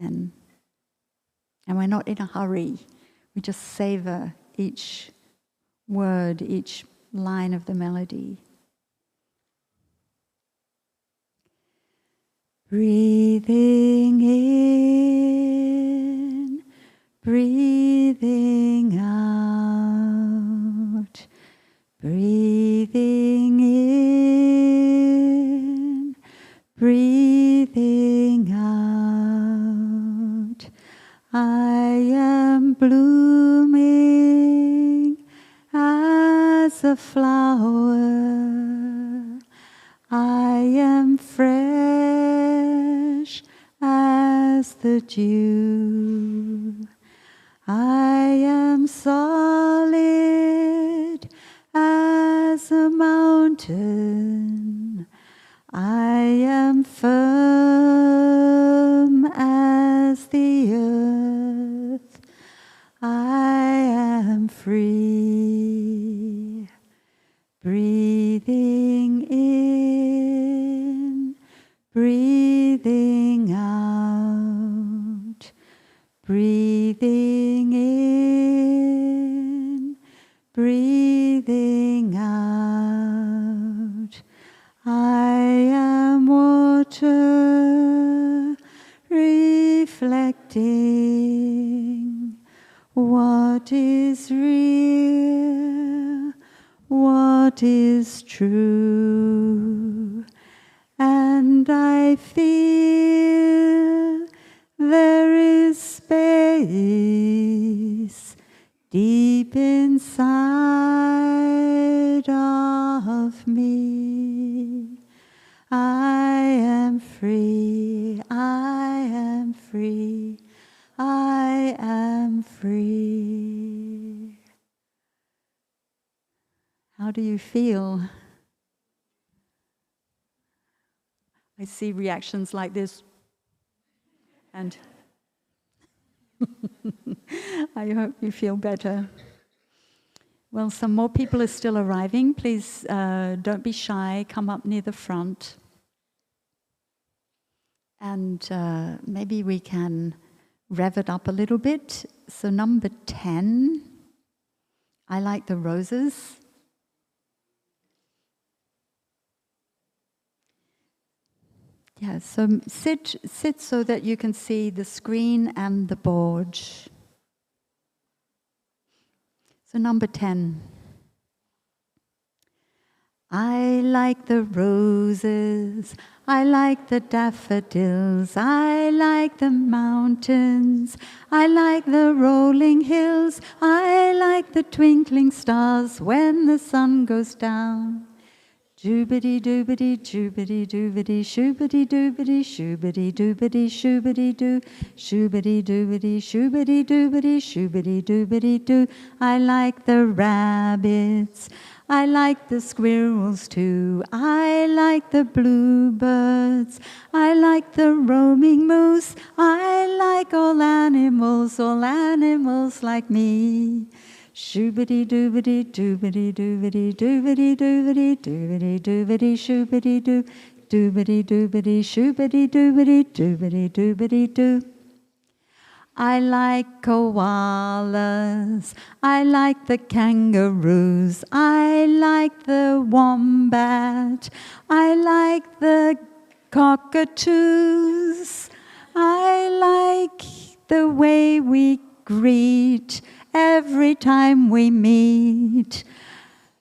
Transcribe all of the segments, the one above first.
And we're not in a hurry. We just savor each word, each line of the melody. Breathing in, breathing out, breathing in, breathing out. I am blooming as a flower. I am fresh as the dew. I am solid as a mountain. I am firm as the earth. I am free. Breathing in, breathing out, breathing in, breathing out. I am water reflecting what is real, what is true, and I feel there is space deep inside of me. I am free, I am free, I am free. How do you feel? I see reactions like this, and I hope you feel better. Well, some more people are still arriving. Please don't be shy, come up near the front. And maybe we can rev it up a little bit. So number 10, I like the roses. Yeah, so sit so that you can see the screen and the board. So number 10. I like the roses, I like the daffodils, I like the mountains, I like the rolling hills, I like the twinkling stars when the sun goes down. Doobity doobity doobity doobity shoobity doobity shoobity doobity shoobity doo shoobity doobity shoobity doobity shoobity doobity doo. I like the rabbits, I like the squirrels too. I like the bluebirds, I like the roaming moose. I like all animals like me. Shoobity doobity doobity doobity doobity doobity doobity doobity shoobity doo doobity doobity shoobity doobity doobity doobity doo. I like koalas, I like the kangaroos, I like the wombat, I like the cockatoos, I like the way we greet every time we meet.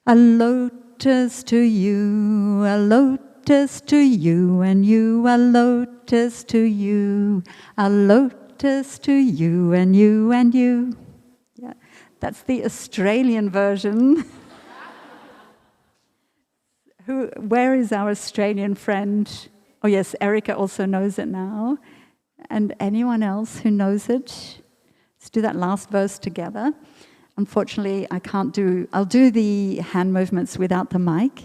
A lotus to you, a lotus to you, and you a lotus to you, a lotus to you, and you and you. Yeah, that's the Australian version. Where is our Australian friend? Oh yes, Erica also knows it now. And anyone else who knows it? Let's do that last verse together. Unfortunately, I'll do the hand movements without the mic.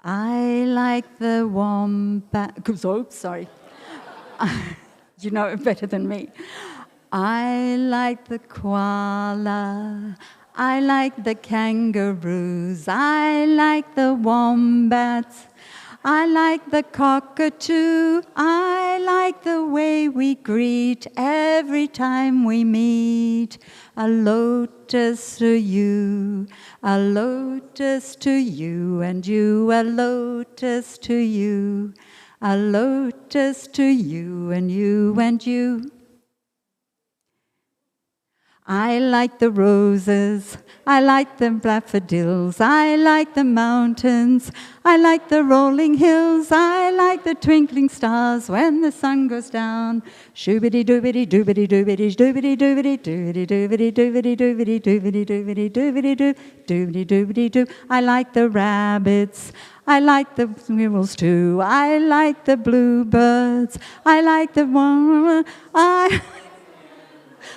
I like the wombat. Oops, sorry. You know it better than me. I like the koala. I like the kangaroos. I like the wombats. I like the cockatoo. I like the way we greet every time we meet. A lotus to you, a lotus to you, and you, a lotus to you, a lotus to you, and you, and you. I like the roses, I like the daffodils, I like the mountains, I like the rolling hills, I like the twinkling stars when the sun goes down. Shoobity doobity doobity doobity doobity doobity doobity doobity doobity doobity doobity doobity doobity doo doobity doobity doo. I like the rabbits, I like the squirrels too, I like the bluebirds, I like the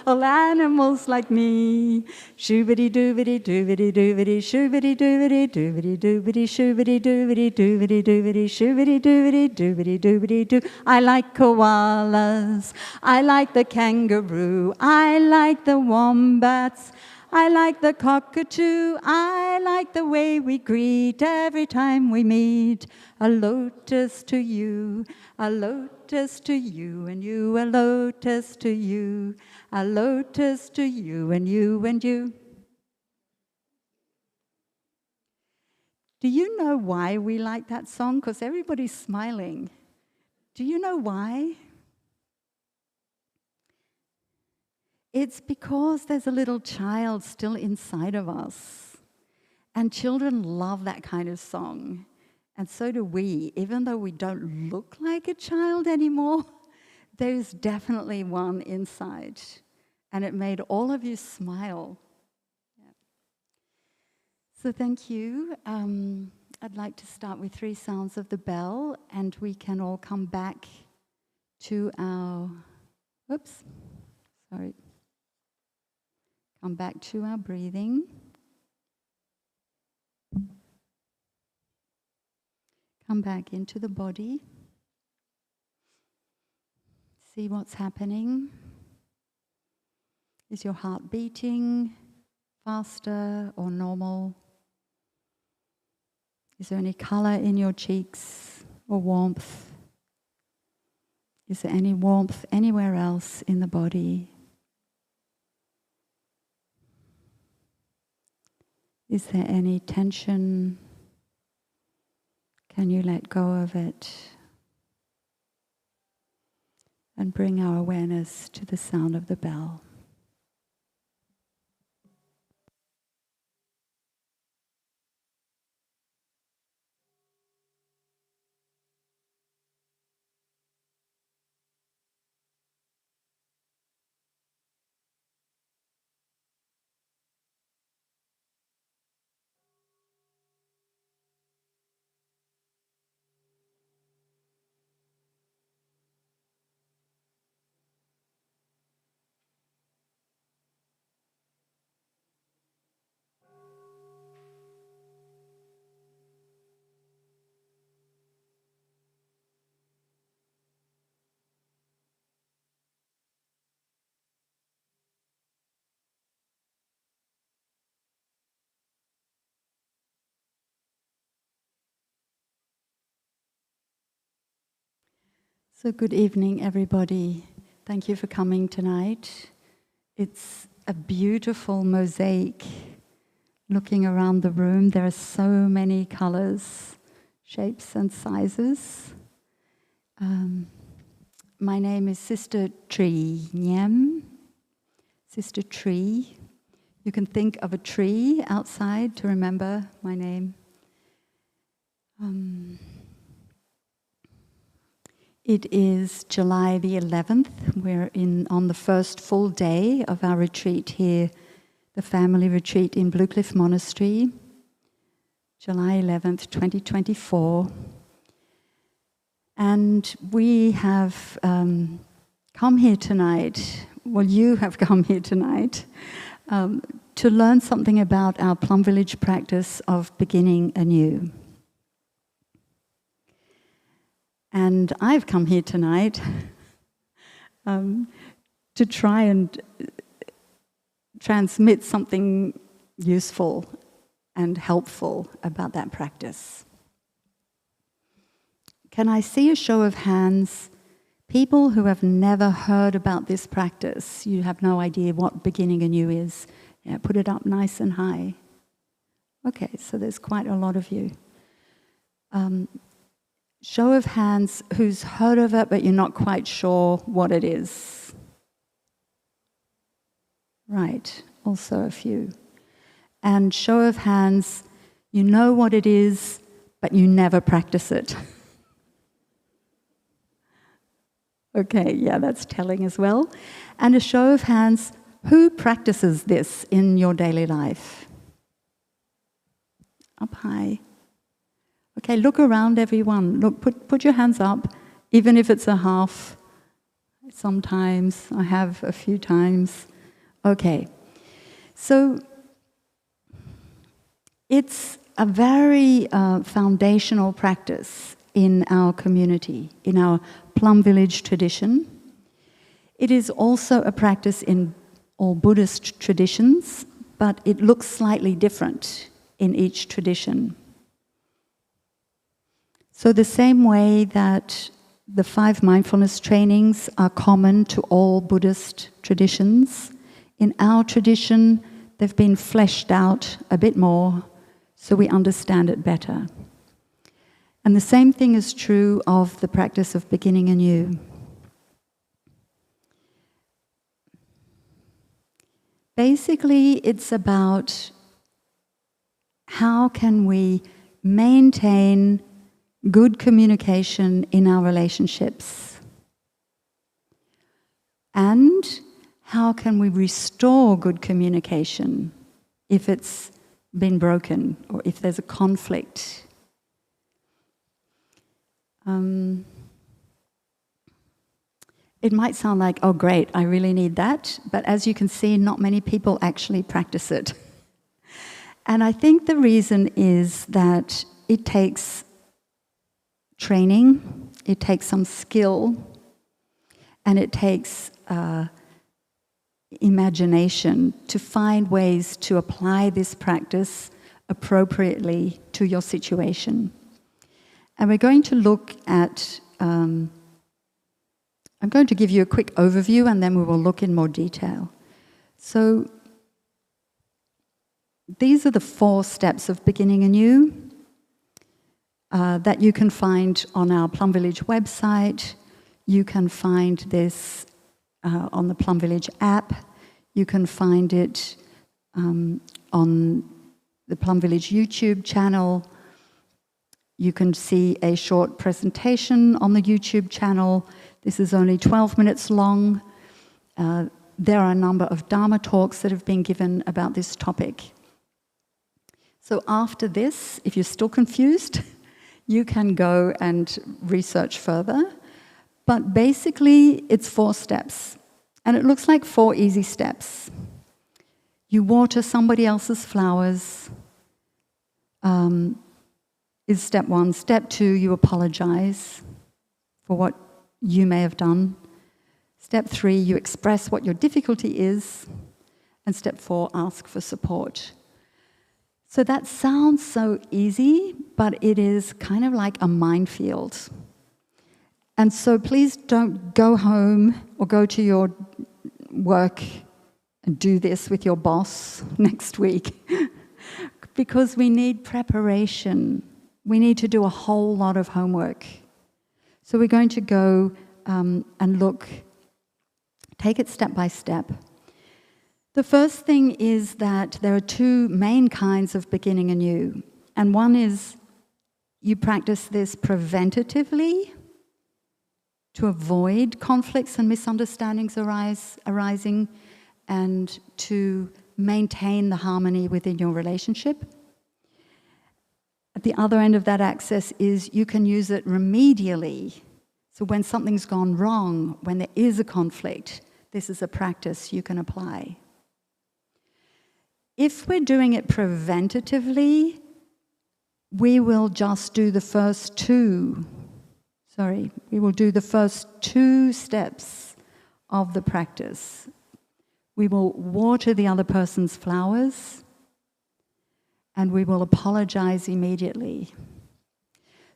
all animals like me. Shoobity doobity doobity doobity shoobity doobity doobity doobity shoobity doobity doobity doobity shoobity doobity doobity doobity doo. I like koalas. I like the kangaroo. I like the wombats. I like the cockatoo. I like the way we greet every time we meet. A lotus to you, a lotus to you, and you, a lotus to you, a lotus to you, and you, and you. Do you know why we like that song? Because everybody's smiling. Do you know why? It's because there's a little child still inside of us. And children love that kind of song. And so do we. Even though we don't look like a child anymore, there's definitely one inside. And it made all of you smile. Yeah. So thank you. I'd like to start with 3 sounds of the bell, and we can all come back to our, come back to our breathing. Come back into the body. See what's happening. Is your heart beating faster or normal? Is there any color in your cheeks or warmth? Is there any warmth anywhere else in the body? Is there any tension? Can you let go of it? And bring our awareness to the sound of the bell. So good evening, everybody. Thank you for coming tonight. It's a beautiful mosaic. Looking around the room, there are so many colors, shapes and sizes. My name is Sister Tree, Nghiêm. Sister Tree. You can think of a tree outside to remember my name. It is July the 11th. We're on the first full day of our retreat here, the family retreat in Blue Cliff Monastery, July 11th, 2024. And we have come here tonight, well, you have come here tonight, to learn something about our Plum Village practice of beginning anew. And I've come here tonight to try and transmit something useful and helpful about that practice. Can I see a show of hands? People who have never heard about this practice, you have no idea what beginning anew is. Yeah, put it up nice and high. Okay, so there's quite a lot of you. Show of hands who's heard of it but you're not quite sure what it is. Right, also a few. And show of hands, you know what it is but you never practice it. Okay, yeah, that's telling as well. And a show of hands, who practices this in your daily life? Up high. Okay, look around everyone. Look, put your hands up, even if it's a half. Sometimes, I have a few times. Okay, so it's a very foundational practice in our community, in our Plum Village tradition. It is also a practice in all Buddhist traditions, but it looks slightly different in each tradition. So the same way that the 5 mindfulness trainings are common to all Buddhist traditions, in our tradition they've been fleshed out a bit more so we understand it better. And the same thing is true of the practice of beginning anew. Basically, it's about how can we maintain good communication in our relationships, and how can we restore good communication if it's been broken or if there's a conflict. It might sound like, oh great, I really need that, but as you can see, not many people actually practice it. And I think the reason is that it takes training, it takes some skill, and it takes imagination to find ways to apply this practice appropriately to your situation. And we're going to look at, I'm going to give you a quick overview and then we will look in more detail. So these are the 4 steps of beginning anew that you can find on our Plum Village website. You can find this on the Plum Village app. You can find it on the Plum Village YouTube channel. You can see a short presentation on the YouTube channel. This is only 12 minutes long. There are a number of Dharma talks that have been given about this topic. So after this, if you're still confused, you can go and research further. But basically, it's 4 steps. And it looks like 4 easy steps. You water somebody else's flowers, is step 1. Step 2, you apologize for what you may have done. Step 3, you express what your difficulty is. And step 4, ask for support. So that sounds so easy, but it is kind of like a minefield. And so please don't go home or go to your work and do this with your boss next week because we need preparation. We need to do a whole lot of homework. So we're going to go and look, take it step by step. The first thing is that there are 2 main kinds of beginning anew. And one is you practice this preventatively to avoid conflicts and misunderstandings arising and to maintain the harmony within your relationship. At the other end of that axis is you can use it remedially. So when something's gone wrong, when there is a conflict, this is a practice you can apply. If we're doing it preventatively, we will just do the first 2 we will do the first 2 steps of the practice. We will water the other person's flowers, and we will apologize immediately.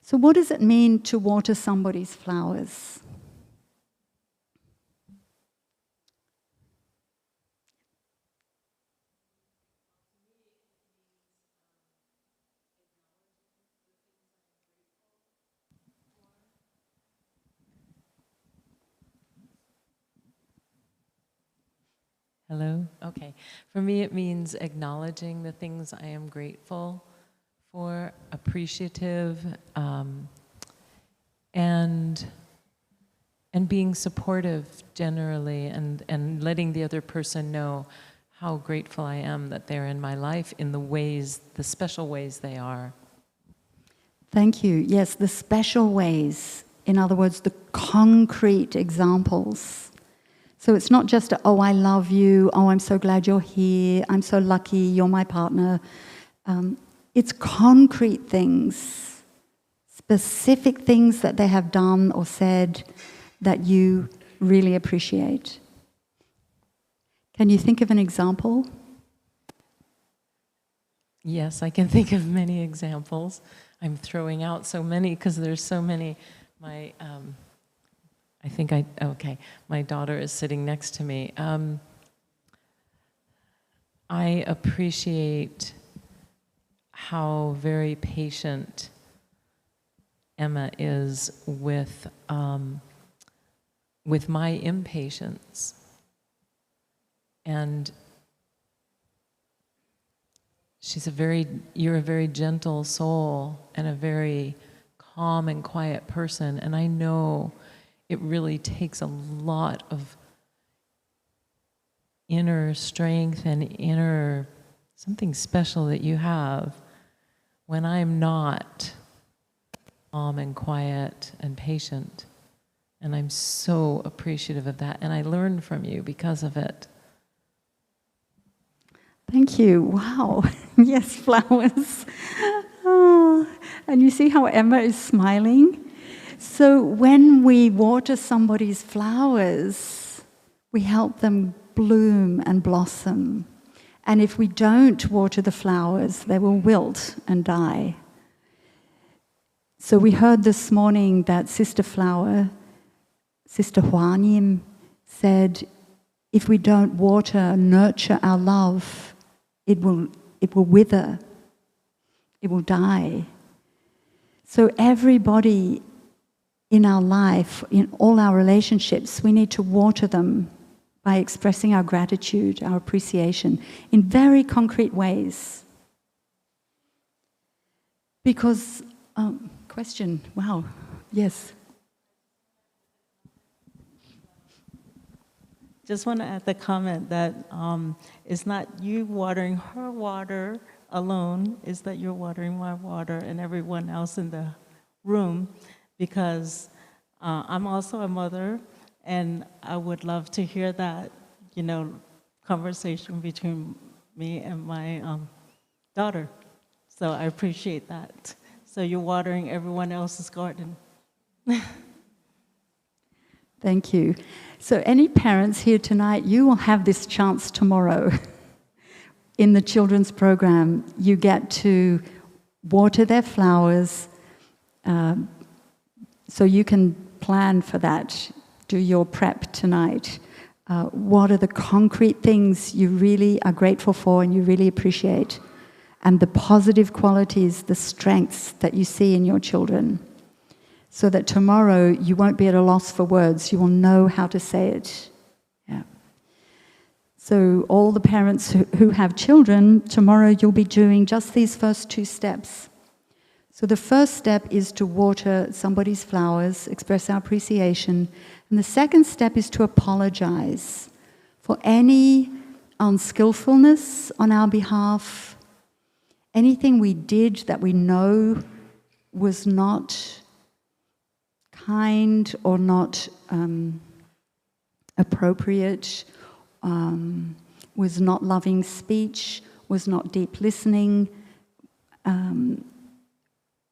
So what does it mean to water somebody's flowers? Hello? Okay. For me, it means acknowledging the things I am grateful for, appreciative, and being supportive generally, and letting the other person know how grateful I am that they're in my life in the special ways they are. Thank you. Yes, the special ways. In other words, the concrete examples. So it's not just, oh, I love you, oh, I'm so glad you're here, I'm so lucky, you're my partner. It's concrete things, specific things that they have done or said that you really appreciate. Can you think of an example? Yes, I can think of many examples. I'm throwing out so many because there's so many. My daughter is sitting next to me. I appreciate how very patient Emma is with my impatience. And you're a very gentle soul and a very calm and quiet person, and I know it really takes a lot of inner strength and inner something special that you have when I'm not calm and quiet and patient. And I'm so appreciative of that, and I learn from you because of it. Thank you. Wow. Yes, flowers. Oh, and you see how Emma is smiling? So when we water somebody's flowers, we help them bloom and blossom. And if we don't water the flowers, they will wilt and die. So we heard this morning that Sister Flower, Sister Nghiêm, said, if we don't water, nurture our love, it will wither, it will die. So everybody in our life, in all our relationships, we need to water them by expressing our gratitude, our appreciation, in very concrete ways. Because, question, wow, yes. Just want to add the comment that it's not you watering her water alone, it's that you're watering my water and everyone else in the room, because I'm also a mother, and I would love to hear that, conversation between me and my daughter. So I appreciate that. So you're watering everyone else's garden. Thank you. So any parents here tonight, you will have this chance tomorrow. In the children's program, you get to water their flowers, so you can plan for that, do your prep tonight. What are the concrete things you really are grateful for and you really appreciate, and the positive qualities, the strengths that you see in your children, so that tomorrow you won't be at a loss for words, you will know how to say it. Yeah. So all the parents who have children, tomorrow you'll be doing just these first 2 steps. So the first step is to water somebody's flowers, express our appreciation. And the second step is to apologize for any unskillfulness on our behalf, anything we did that we know was not kind or not appropriate, was not loving speech, was not deep listening.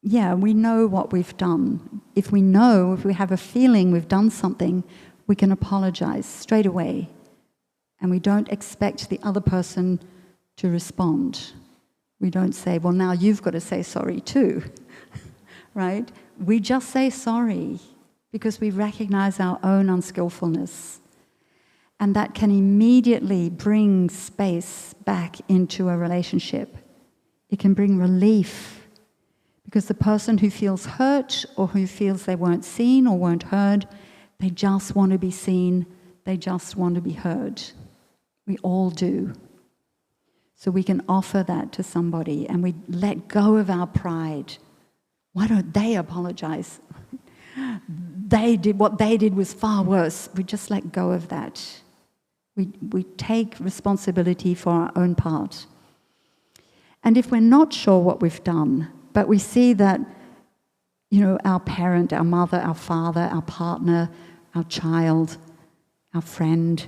yeah, we know what we've done. If we have a feeling we've done something, we can apologize straight away. And we don't expect the other person to respond. We don't say, well, now you've got to say sorry too, right? We just say sorry because we recognize our own unskillfulness. And that can immediately bring space back into a relationship. It can bring relief because the person who feels hurt or who feels they weren't seen or weren't heard, they just want to be seen, they just want to be heard. We all do. So we can offer that to somebody and we let go of our pride. Why don't they apologize? What they did was far worse. We just let go of that. We take responsibility for our own part. And if we're not sure what we've done, but we see that, our parent, our mother, our father, our partner, our child, our friend,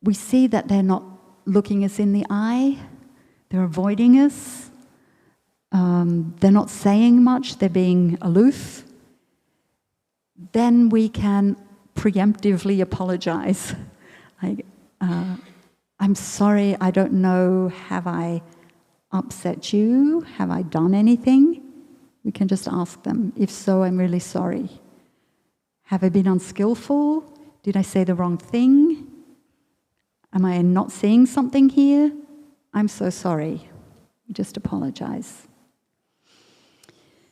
we see that they're not looking us in the eye, they're avoiding us, they're not saying much, they're being aloof, then we can preemptively apologize. I'm sorry, I don't know, have I upset you? Have I done anything? We can just ask them. If so, I'm really sorry. Have I been unskillful? Did I say the wrong thing? Am I not seeing something here? I'm so sorry. Just apologize.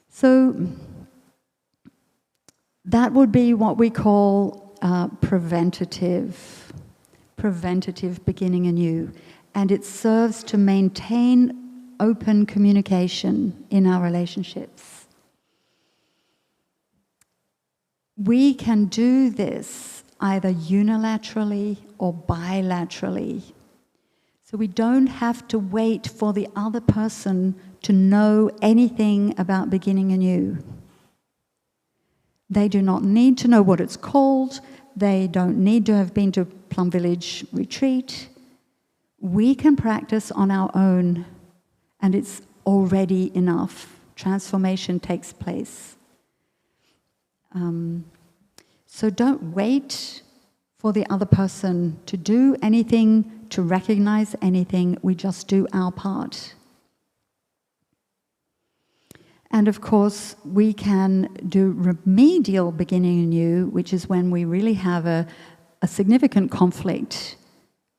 So that would be what we call preventative beginning anew. And it serves to maintain open communication in our relationships. We can do this either unilaterally or bilaterally. So we don't have to wait for the other person to know anything about beginning anew. They do not need to know what it's called. They don't need to have been to Plum Village retreat. We can practice on our own, and it's already enough. Transformation takes place. So don't wait for the other person to do anything, to recognize anything. We just do our part. And of course, we can do remedial beginning anew, which is when we really have a significant conflict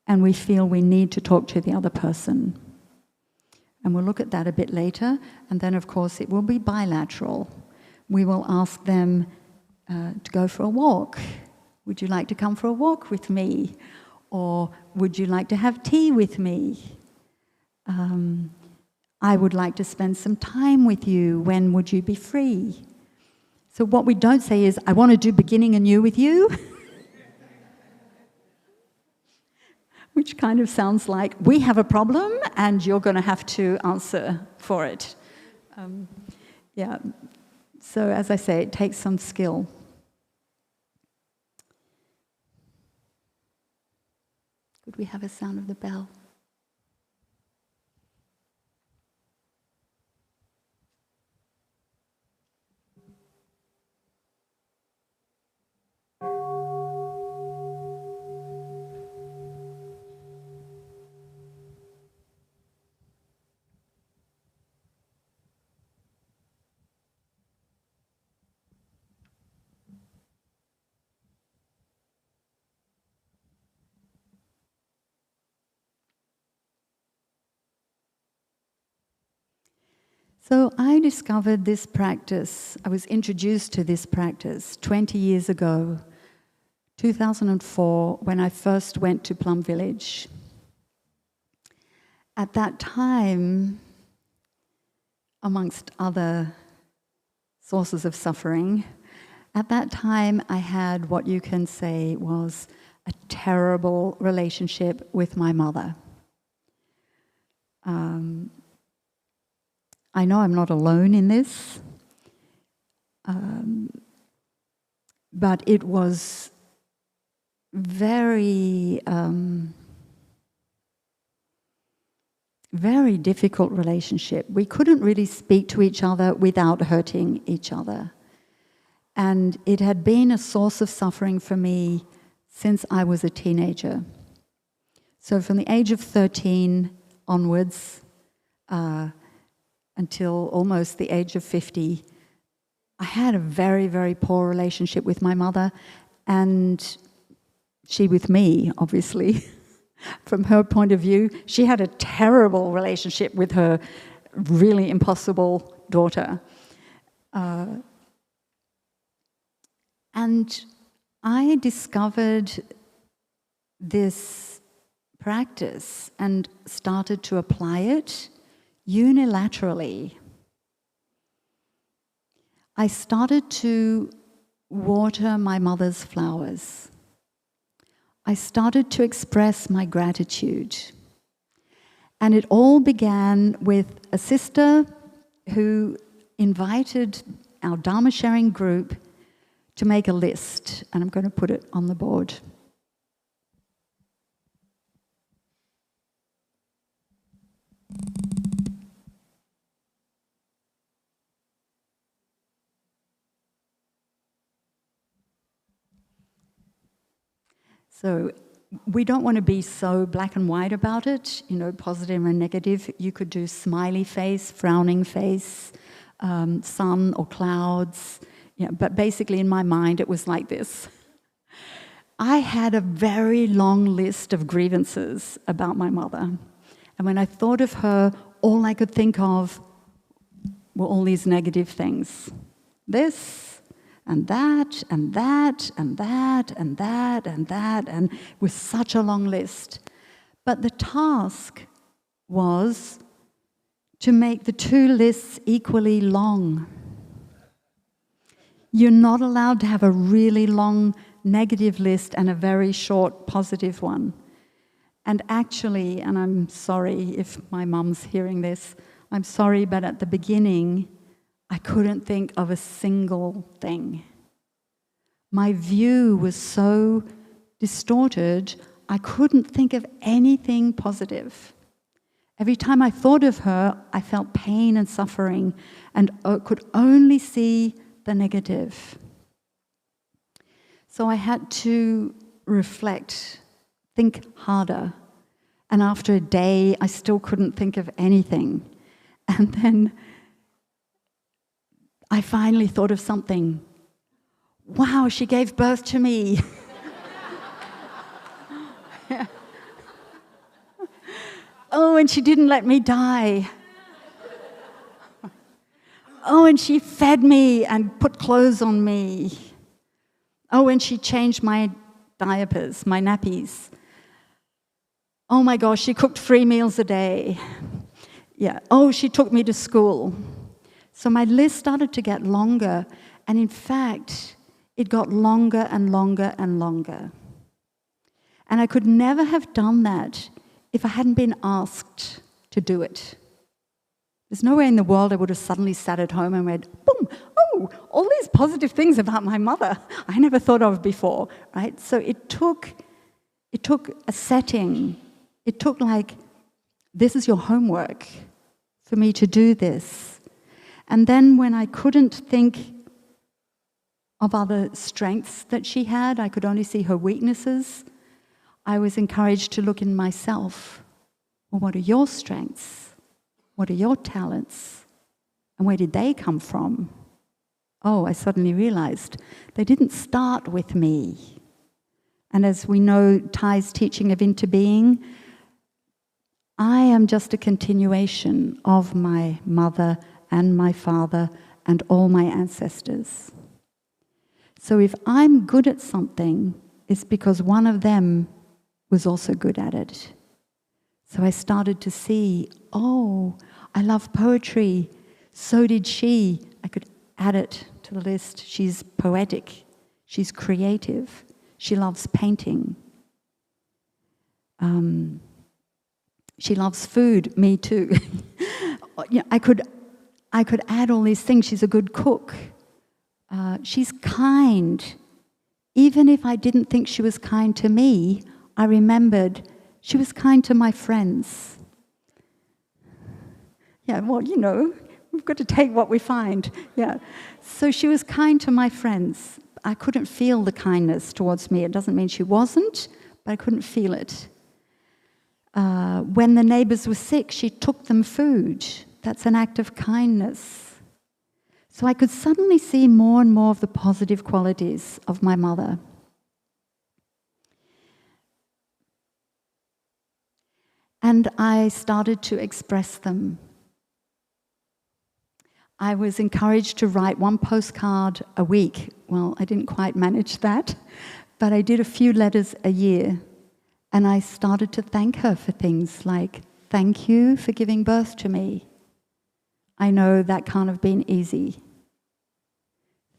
and we feel we need to talk to the other person. And we'll look at that a bit later. And then, of course, it will be bilateral. We will ask them to go for a walk. Would you like to come for a walk with me? Or would you like to have tea with me? I would like to spend some time with you. When would you be free? So what we don't say is, I want to do beginning anew with you. Which kind of sounds like, we have a problem and you're going to have to answer for it. Yeah. So as I say, it takes some skill. Could we have a sound of the bell? So I discovered this practice, I was introduced to this practice 20 years ago, 2004, when I first went to Plum Village. At that time, amongst other sources of suffering, at that time I had what you can say was a terrible relationship with my mother. I know I'm not alone in this, but it was very very difficult relationship. We couldn't really speak to each other without hurting each other. And it had been a source of suffering for me since I was a teenager. So from the age of 13 onwards, until almost the age of 50, I had a very, very poor relationship with my mother, and she with me, obviously. From her point of view, she had a terrible relationship with her really impossible daughter. And I discovered this practice and started to apply it unilaterally. I started to water my mother's flowers. I started to express my gratitude. And it all began with a sister who invited our Dharma sharing group to make a list, and I'm going to put it on the board. So we don't want to be so black and white about it, positive and negative. You could do smiley face, frowning face, sun or clouds. But basically in my mind it was like this. I had a very long list of grievances about my mother. And when I thought of her, all I could think of were all these negative things. This, and that, and that, and that, and that, and that, and with such a long list. But the task was to make the two lists equally long. You're not allowed to have a really long negative list and a very short positive one. And actually, and I'm sorry if my mum's hearing this, I'm sorry, but at the beginning, I couldn't think of a single thing. My view was so distorted, I couldn't think of anything positive. Every time I thought of her, I felt pain and suffering and could only see the negative. So I had to reflect, think harder. And after a day, I still couldn't think of anything. And then I finally thought of something. Wow, she gave birth to me. Yeah. Oh, and she didn't let me die. Oh, and she fed me and put clothes on me. Oh, and she changed my diapers, my nappies. Oh my gosh, she cooked 3 meals a day. Yeah. Oh, she took me to school. So my list started to get longer, and in fact, it got longer and longer and longer. And I could never have done that if I hadn't been asked to do it. There's no way in the world I would have suddenly sat at home and went, boom, oh, all these positive things about my mother I never thought of before, right? So it took a setting. It took like, this is your homework for me to do this. And then when I couldn't think of other strengths that she had, I could only see her weaknesses, I was encouraged to look in myself. Well, what are your strengths? What are your talents? And where did they come from? Oh, I suddenly realized they didn't start with me. And as we know, Thay's teaching of interbeing, I am just a continuation of my mother and my father and all my ancestors. So if I'm good at something, it's because one of them was also good at it. So I started to see, oh, I love poetry. So did she. I could add it to the list. She's poetic. She's creative. She loves painting. She loves food. Me too. I could add all these things. She's a good cook. She's kind. Even if I didn't think she was kind to me, I remembered she was kind to my friends. Yeah, well, you know, we've got to take what we find. Yeah. So she was kind to my friends. I couldn't feel the kindness towards me. It doesn't mean she wasn't, but I couldn't feel it. When the neighbors were sick, she took them food. That's an act of kindness. So I could suddenly see more and more of the positive qualities of my mother. And I started to express them. I was encouraged to write one postcard a week. Well, I didn't quite manage that, but I did a few letters a year. And I started to thank her for things like, thank you for giving birth to me. I know that can't have been easy.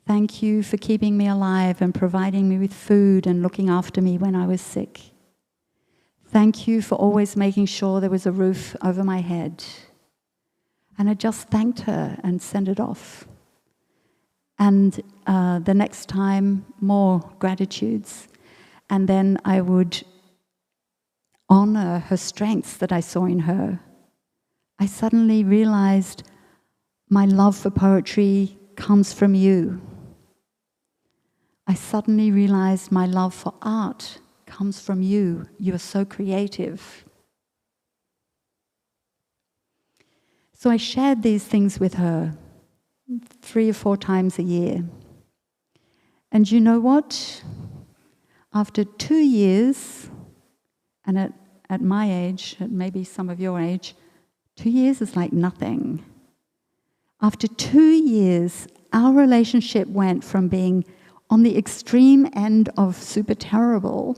Thank you for keeping me alive and providing me with food and looking after me when I was sick. Thank you for always making sure there was a roof over my head. And I just thanked her and sent it off. And the next time, more gratitudes. And then I would honor her strengths that I saw in her. I suddenly realized my love for poetry comes from you. I suddenly realized my love for art comes from you. You are so creative. So I shared these things with her 3 or 4 times a year. And you know what? After 2 years, and at my age, at maybe some of your age, 2 years is like nothing. After 2 years, our relationship went from being on the extreme end of super terrible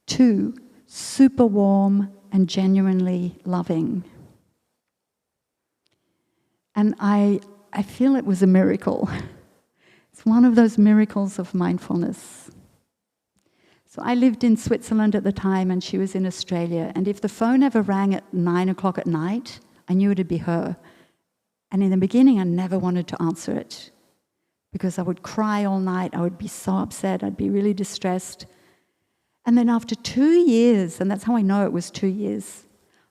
to super warm and genuinely loving. And I feel it was a miracle. It's one of those miracles of mindfulness. So I lived in Switzerland at the time and she was in Australia. And if the phone ever rang at 9 o'clock at night, I knew it'd be her. And in the beginning, I never wanted to answer it because I would cry all night. I would be so upset. I'd be really distressed. And then after 2 years, and that's how I know it was 2 years,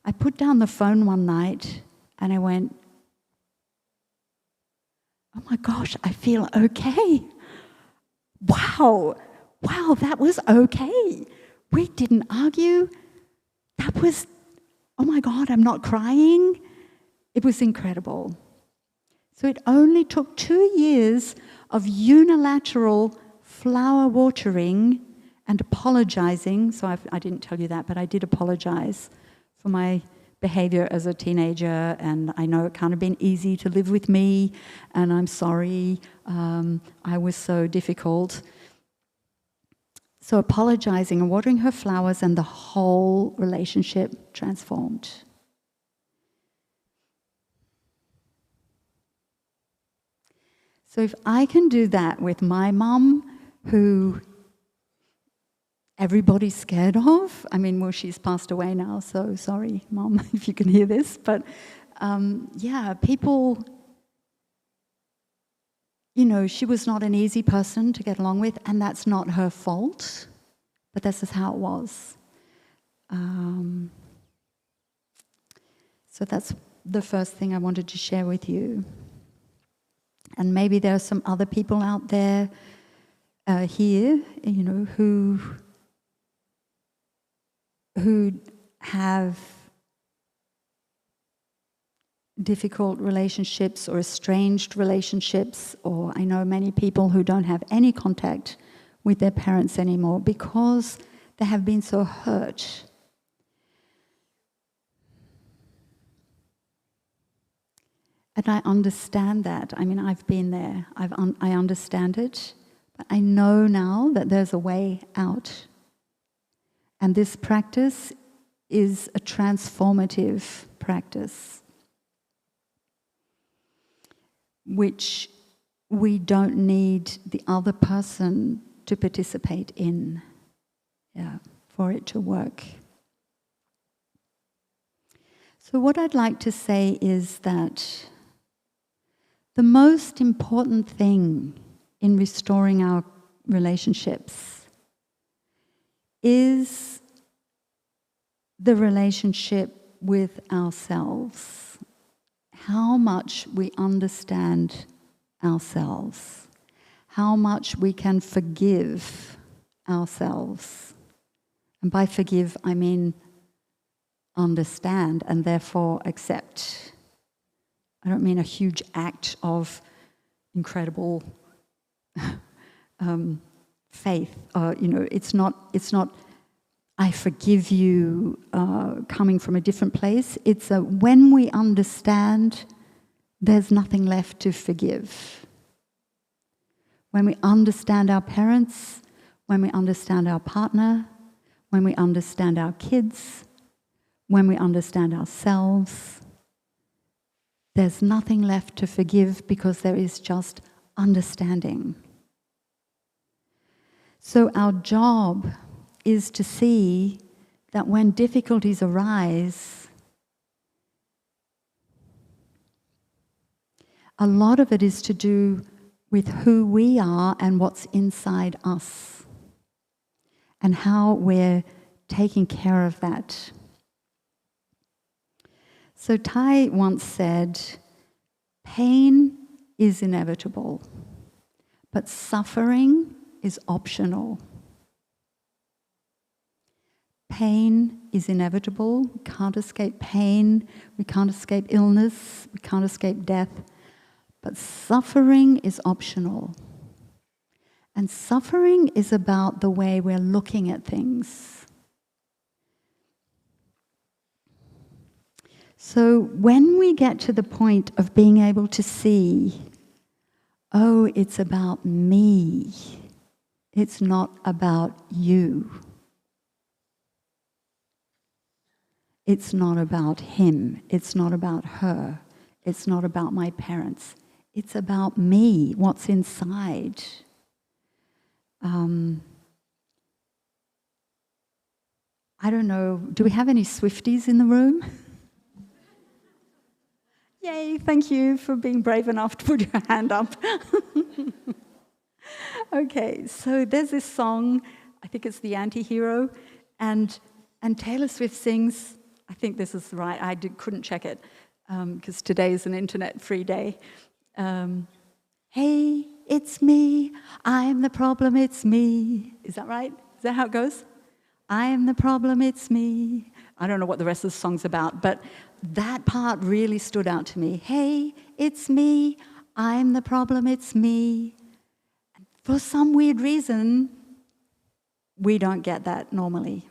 I put down the phone one night and I went, oh my gosh, I feel okay. Wow, that was okay. We didn't argue. That was, oh my God, I'm not crying. It was incredible. So it only took 2 years of unilateral flower watering and apologizing. So I didn't tell you that, but I did apologize for my behavior as a teenager, and I know it can't have been easy to live with me, and I'm sorry, I was so difficult. So apologizing and watering her flowers, and the whole relationship transformed. So if I can do that with my mum, who everybody's scared of. I mean, well, she's passed away now, so sorry, Mom, if you can hear this. But yeah, people, you know, she was not an easy person to get along with, and that's not her fault, but this is how it was. So that's the first thing I wanted to share with you. And maybe there are some other people out there here, you know, who have difficult relationships or estranged relationships, or I know many people who don't have any contact with their parents anymore because they have been so hurt. And I understand that. I mean, I've been there. I understand it. But I know now that there's a way out. And this practice is a transformative practice, which we don't need the other person to participate in, for it to work. So what I'd like to say is that the most important thing in restoring our relationships is the relationship with ourselves. how much we understand ourselves, how much we can forgive ourselves. And by forgive, I mean understand and therefore accept. I don't mean a huge act of incredible faith. It's not I forgive you coming from a different place. It's when we understand, there's nothing left to forgive. When we understand our parents, when we understand our partner, when we understand our kids, when we understand ourselves, there's nothing left to forgive because there is just understanding. So our job is to see that when difficulties arise, a lot of it is to do with who we are and what's inside us, and how we're taking care of that. So Thai once said, pain is inevitable, but suffering is optional. Pain is inevitable. We can't escape pain. We can't escape illness. We can't escape death. But suffering is optional. And suffering is about the way we're looking at things. So when we get to the point of being able to see, oh, it's about me, it's not about you. It's not about him. It's not about her. It's not about my parents. It's about me, what's inside. I don't know, do we have any Swifties in the room? Yay, thank you for being brave enough to put your hand up. Okay, so there's this song, I think it's The Anti-Hero, and Taylor Swift sings, I think this is right, couldn't check it, because today is an internet-free day. Hey, it's me, I'm the problem, it's me. Is that right? Is that how it goes? I'm the problem, it's me. I don't know what the rest of the song's about, but that part really stood out to me. Hey, it's me, I'm the problem, it's me. And for some weird reason, we don't get that normally.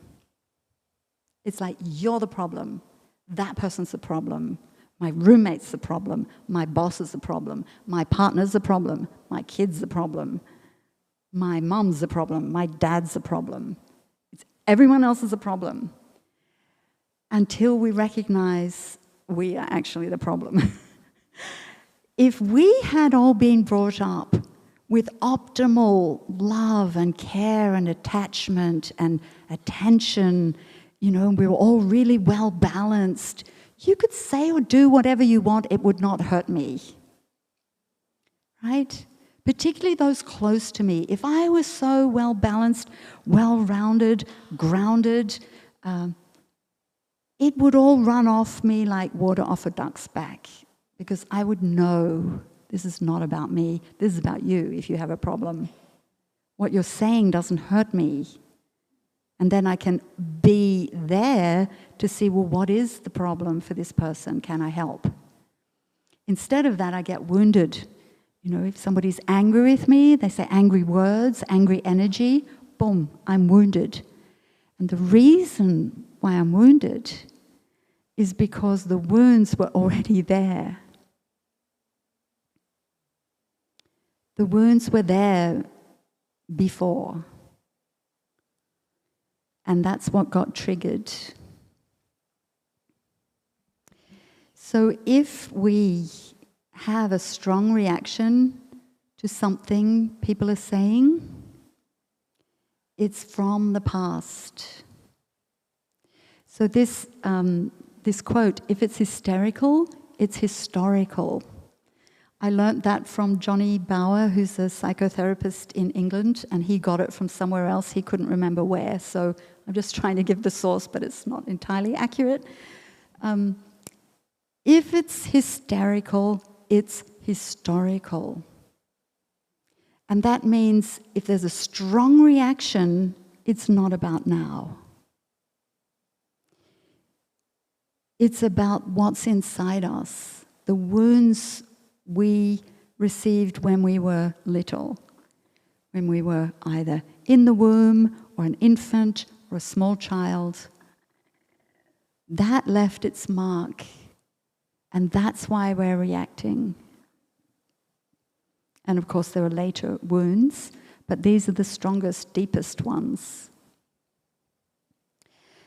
It's like, you're the problem, that person's the problem, my roommate's the problem, my boss is the problem, my partner's the problem, my kid's the problem, my mum's the problem, my dad's the problem. Everyone else is a problem. Until we recognize we are actually the problem. If we had all been brought up with optimal love and care and attachment and attention, we were all really well balanced, you could say or do whatever you want, it would not hurt me. Right? Particularly those close to me. If I was so well balanced, well-rounded, grounded, it would all run off me like water off a duck's back, because I would know this is not about me, this is about you if you have a problem. What you're saying doesn't hurt me. And then I can be there to see, well, what is the problem for this person? Can I help? Instead of that, I get wounded. If somebody's angry with me, they say angry words, angry energy, boom, I'm wounded. And the reason why I'm wounded is because the wounds were already there. The wounds were there before. And that's what got triggered. So if we have a strong reaction to something people are saying, it's from the past. So this quote, if it's hysterical, it's historical. I learnt that from Johnny Bauer, who's a psychotherapist in England, and he got it from somewhere else. He couldn't remember where, so I'm just trying to give the source, but it's not entirely accurate. If it's hysterical, it's historical. And that means if there's a strong reaction, it's not about now. It's about what's inside us, the wounds we received when we were little, when we were either in the womb or an infant or a small child. That left its mark, and that's why we're reacting. And of course, there are later wounds, but these are the strongest, deepest ones.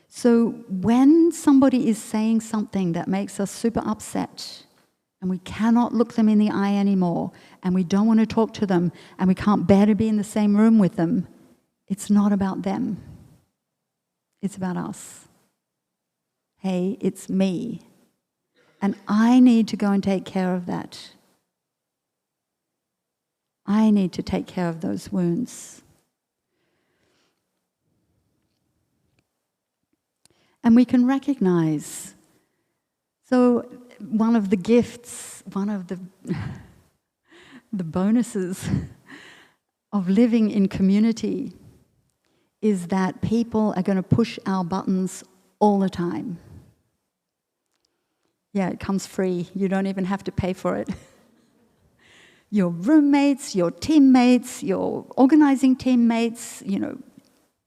So when somebody is saying something that makes us super upset, and we cannot look them in the eye anymore, and we don't want to talk to them, and we can't bear to be in the same room with them, it's not about them. It's about us. Hey, it's me. And I need to go and take care of that. I need to take care of those wounds. And we can recognize. So one of the gifts, one of the bonuses of living in community is that people are going to push our buttons all the time. Yeah, it comes free. You don't even have to pay for it. Your roommates, your teammates, your organizing teammates,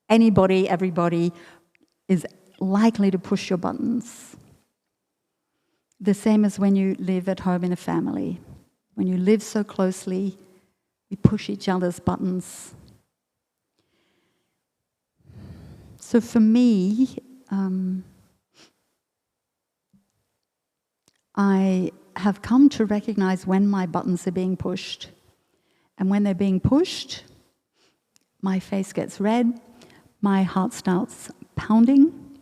anybody, everybody is likely to push your buttons. The same as when you live at home in a family. When you live so closely, we push each other's buttons. So for me, I have come to recognize when my buttons are being pushed. And when they're being pushed, my face gets red, my heart starts pounding,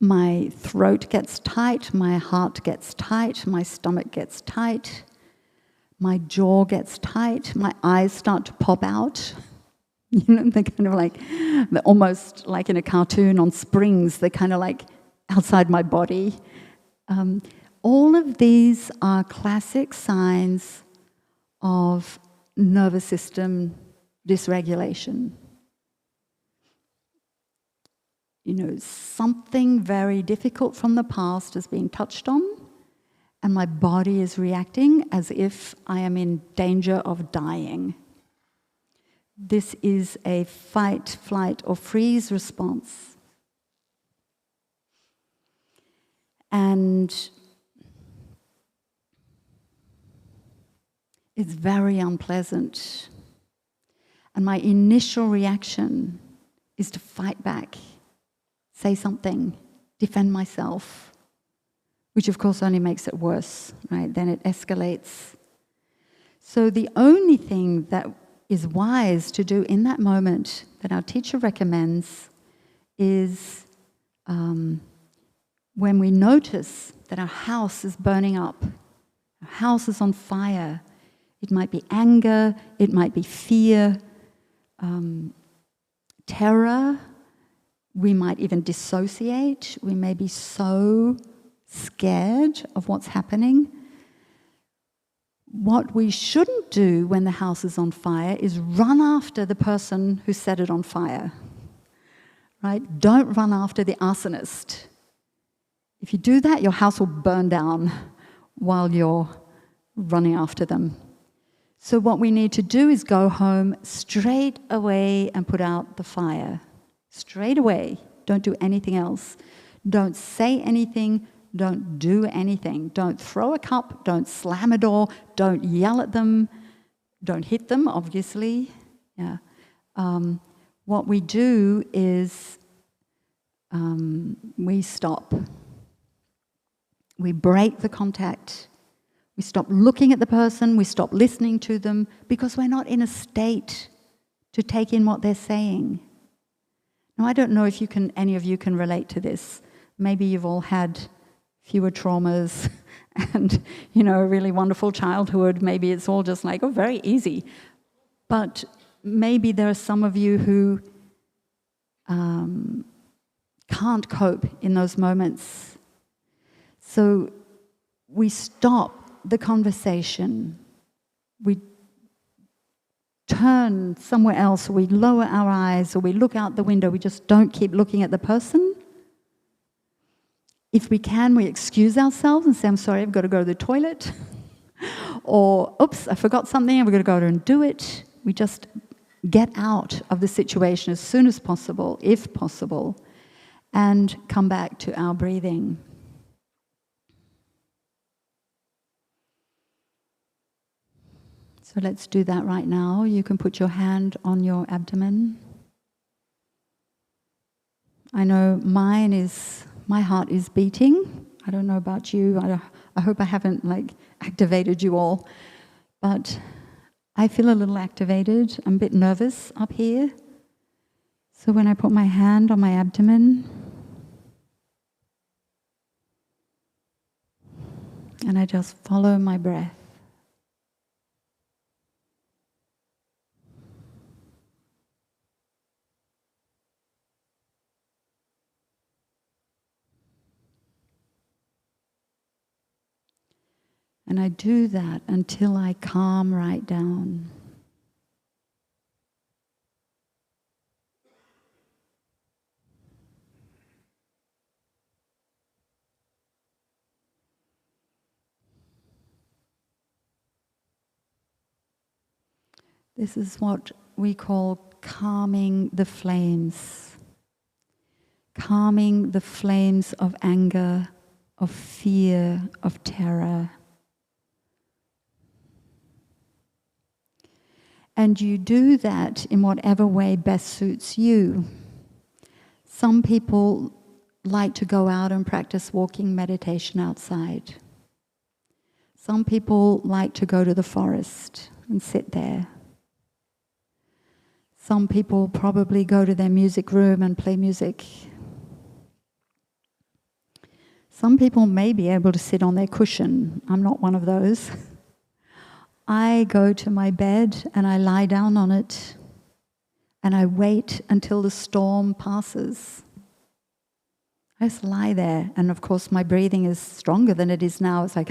my throat gets tight, my heart gets tight, my stomach gets tight, my jaw gets tight, my eyes start to pop out. They're kind of like, they're almost like in a cartoon on springs. They're kind of like outside my body. All of these are classic signs of nervous system dysregulation. Something very difficult from the past is being touched on, and my body is reacting as if I am in danger of dying. This is a fight, flight, or freeze response. And it's very unpleasant. And my initial reaction is to fight back, say something, defend myself, which of course only makes it worse, right? Then it escalates. So the only thing that is wise to do in that moment that our teacher recommends is when we notice that our house is burning up, our house is on fire. It might be anger, it might be fear, terror. We might even dissociate. We may be so scared of what's happening. What we shouldn't do when the house is on fire is run after the person who set it on fire, right? Don't run after the arsonist. If you do that, your house will burn down while you're running after them. So what we need to do is go home straight away and put out the fire. Straight away. Don't do anything else. Don't say anything. Don't do anything. Don't throw a cup. Don't slam a door. Don't yell at them. Don't hit them, obviously. Yeah. What we do is we stop. We break the contact. We stop looking at the person. We stop listening to them because we're not in a state to take in what they're saying. Now, I don't know if any of you can relate to this. Maybe you've all had fewer traumas and, a really wonderful childhood. Maybe it's all just like, very easy. But maybe there are some of you who can't cope in those moments. So we stop the conversation, we turn somewhere else, or we lower our eyes, or we look out the window, we just don't keep looking at the person. If we can, we excuse ourselves and say, I'm sorry, I've got to go to the toilet. Or, oops, I forgot something, I've got to go and do it. We just get out of the situation as soon as possible, if possible, and come back to our breathing. So let's do that right now. You can put your hand on your abdomen. I know my heart is beating. I don't know about you. I hope I haven't activated you all. But I feel a little activated. I'm a bit nervous up here. So when I put my hand on my abdomen, and I just follow my breath. And I do that until I calm right down. This is what we call calming the flames. Calming the flames of anger, of fear, of terror. And you do that in whatever way best suits you. Some people like to go out and practice walking meditation outside. Some people like to go to the forest and sit there. Some people probably go to their music room and play music. Some people may be able to sit on their cushion. I'm not one of those. I go to my bed and I lie down on it and I wait until the storm passes. I just lie there, and of course my breathing is stronger than it is now. It's like,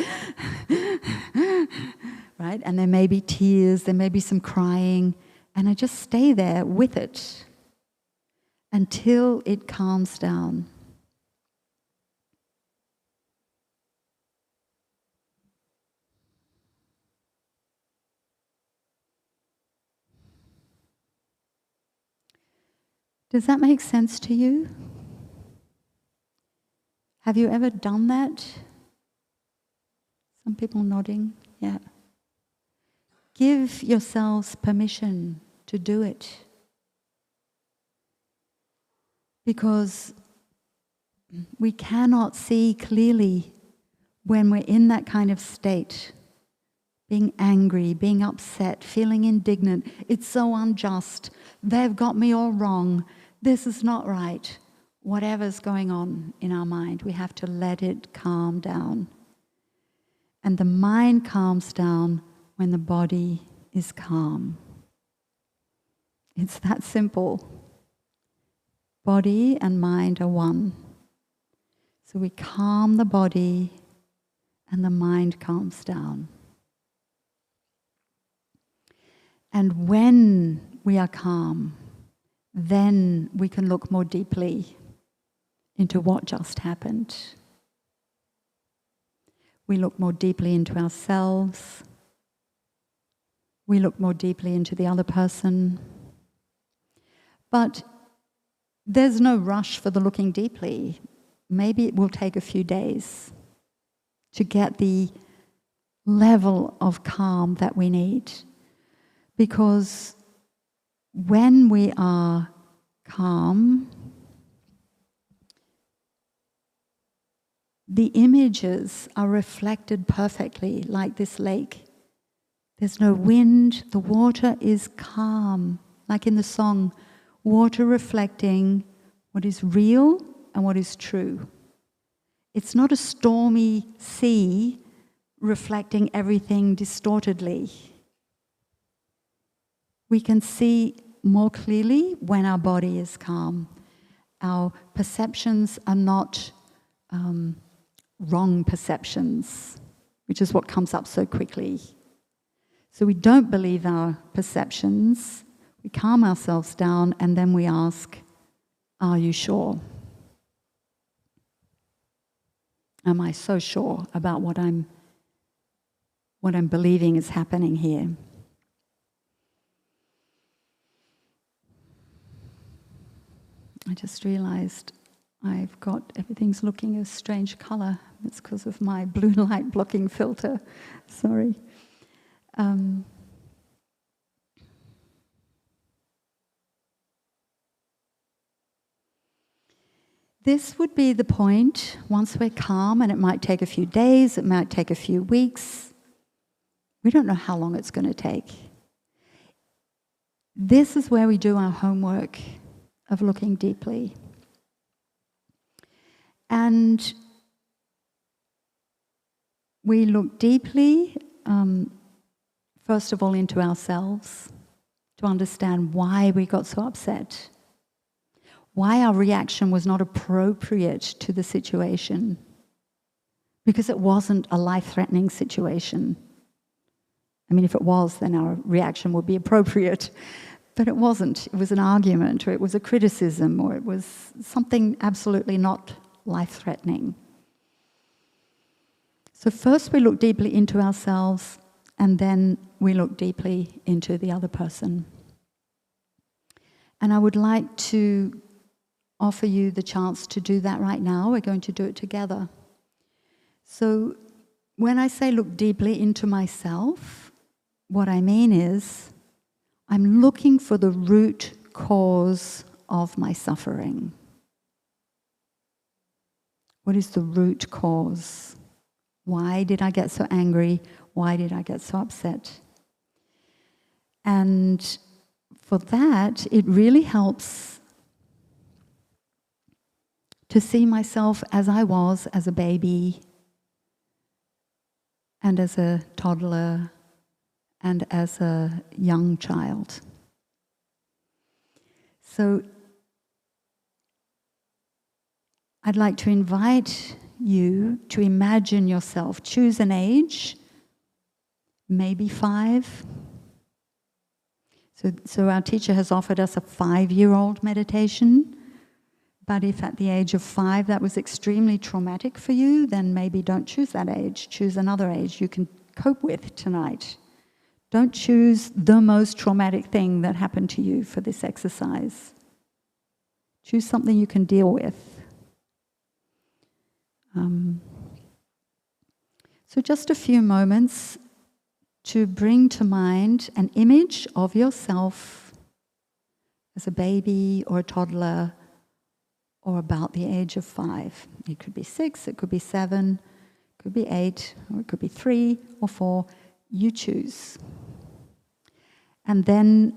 right? And there may be tears, there may be some crying, and I just stay there with it until it calms down. Does that make sense to you? Have you ever done that? Some people nodding, yeah. Give yourselves permission to do it. Because we cannot see clearly when we're in that kind of state. Being angry, being upset, feeling indignant. It's so unjust. They've got me all wrong. This is not right. Whatever's going on in our mind, we have to let it calm down. And the mind calms down when the body is calm. It's that simple. Body and mind are one. So we calm the body and the mind calms down. And when we are calm, then we can look more deeply into what just happened. We look more deeply into ourselves. We look more deeply into the other person. But there's no rush for the looking deeply. Maybe it will take a few days to get the level of calm that we need. Because when we are calm, the images are reflected perfectly, like this lake. There's no wind, the water is calm, like in the song, water reflecting what is real and what is true. It's not a stormy sea reflecting everything distortedly. We can see more clearly when our body is calm. Our perceptions are not wrong perceptions, which is what comes up so quickly. So we don't believe our perceptions, we calm ourselves down, and then we ask, are you sure? Am I so sure about what I'm believing is happening here? I just realized everything's looking a strange color. It's because of my blue light blocking filter. Sorry. This would be the point, once we're calm, and it might take a few days, it might take a few weeks. We don't know how long it's going to take. This is where we do our homework of looking deeply. And we look deeply, first of all, into ourselves to understand why we got so upset, why our reaction was not appropriate to the situation, because it wasn't a life-threatening situation. I mean, if it was, then our reaction would be appropriate. But it wasn't. It was an argument, or it was a criticism, or it was something absolutely not life-threatening. So first we look deeply into ourselves, and then we look deeply into the other person. And I would like to offer you the chance to do that right now. We're going to do it together. So when I say look deeply into myself, what I mean is I'm looking for the root cause of my suffering. What is the root cause? Why did I get so angry? Why did I get so upset? And for that, it really helps to see myself as I was as a baby, and as a toddler, and as a young child. So I'd like to invite you to imagine yourself. Choose an age, maybe 5. So our teacher has offered us a 5-year-old meditation. But if at the age of 5 that was extremely traumatic for you, then maybe don't choose that age. Choose another age you can cope with tonight. Don't choose the most traumatic thing that happened to you for this exercise. Choose something you can deal with. So just a few moments to bring to mind an image of yourself as a baby or a toddler, or about the age of 5. It could be 6, it could be 7, it could be 8, or it could be 3 or 4. You choose. And then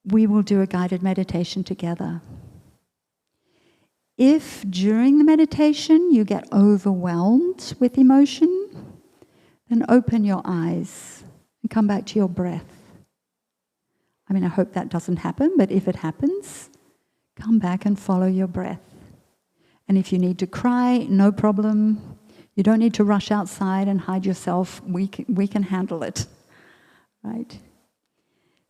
we will do a guided meditation together. If during the meditation you get overwhelmed with emotion, then open your eyes and come back to your breath. I mean, I hope that doesn't happen, but if it happens, come back and follow your breath. And if you need to cry, no problem. You don't need to rush outside and hide yourself. We can handle it, right?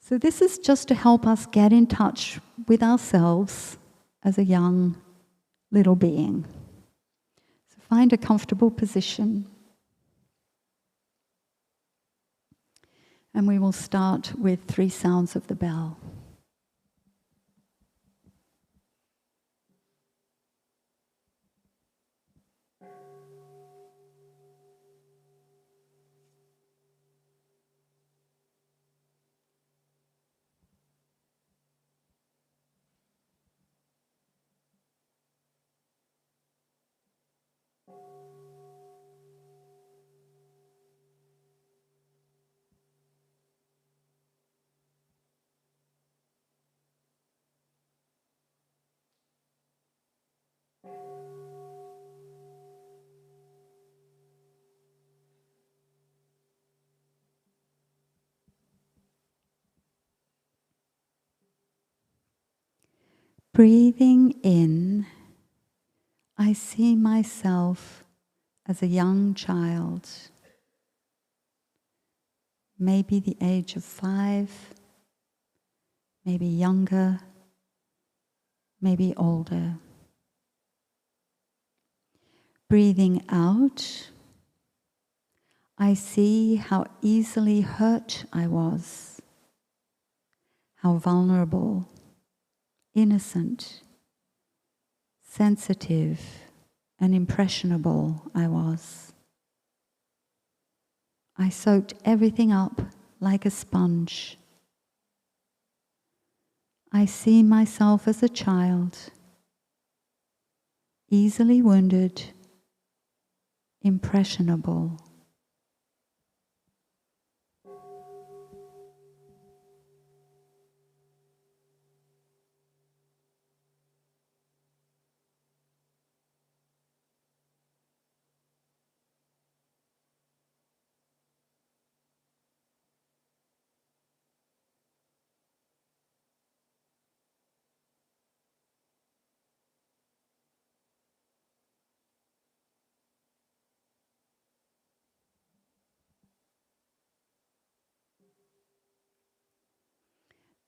So this is just to help us get in touch with ourselves as a young little being. So find a comfortable position. And we will start with 3 sounds of the bell. Breathing in, I see myself as a young child, maybe the age of 5, maybe younger, maybe older. Breathing out, I see how easily hurt I was, how vulnerable, innocent, sensitive, and impressionable I was. I soaked everything up like a sponge. I see myself as a child, easily wounded, impressionable.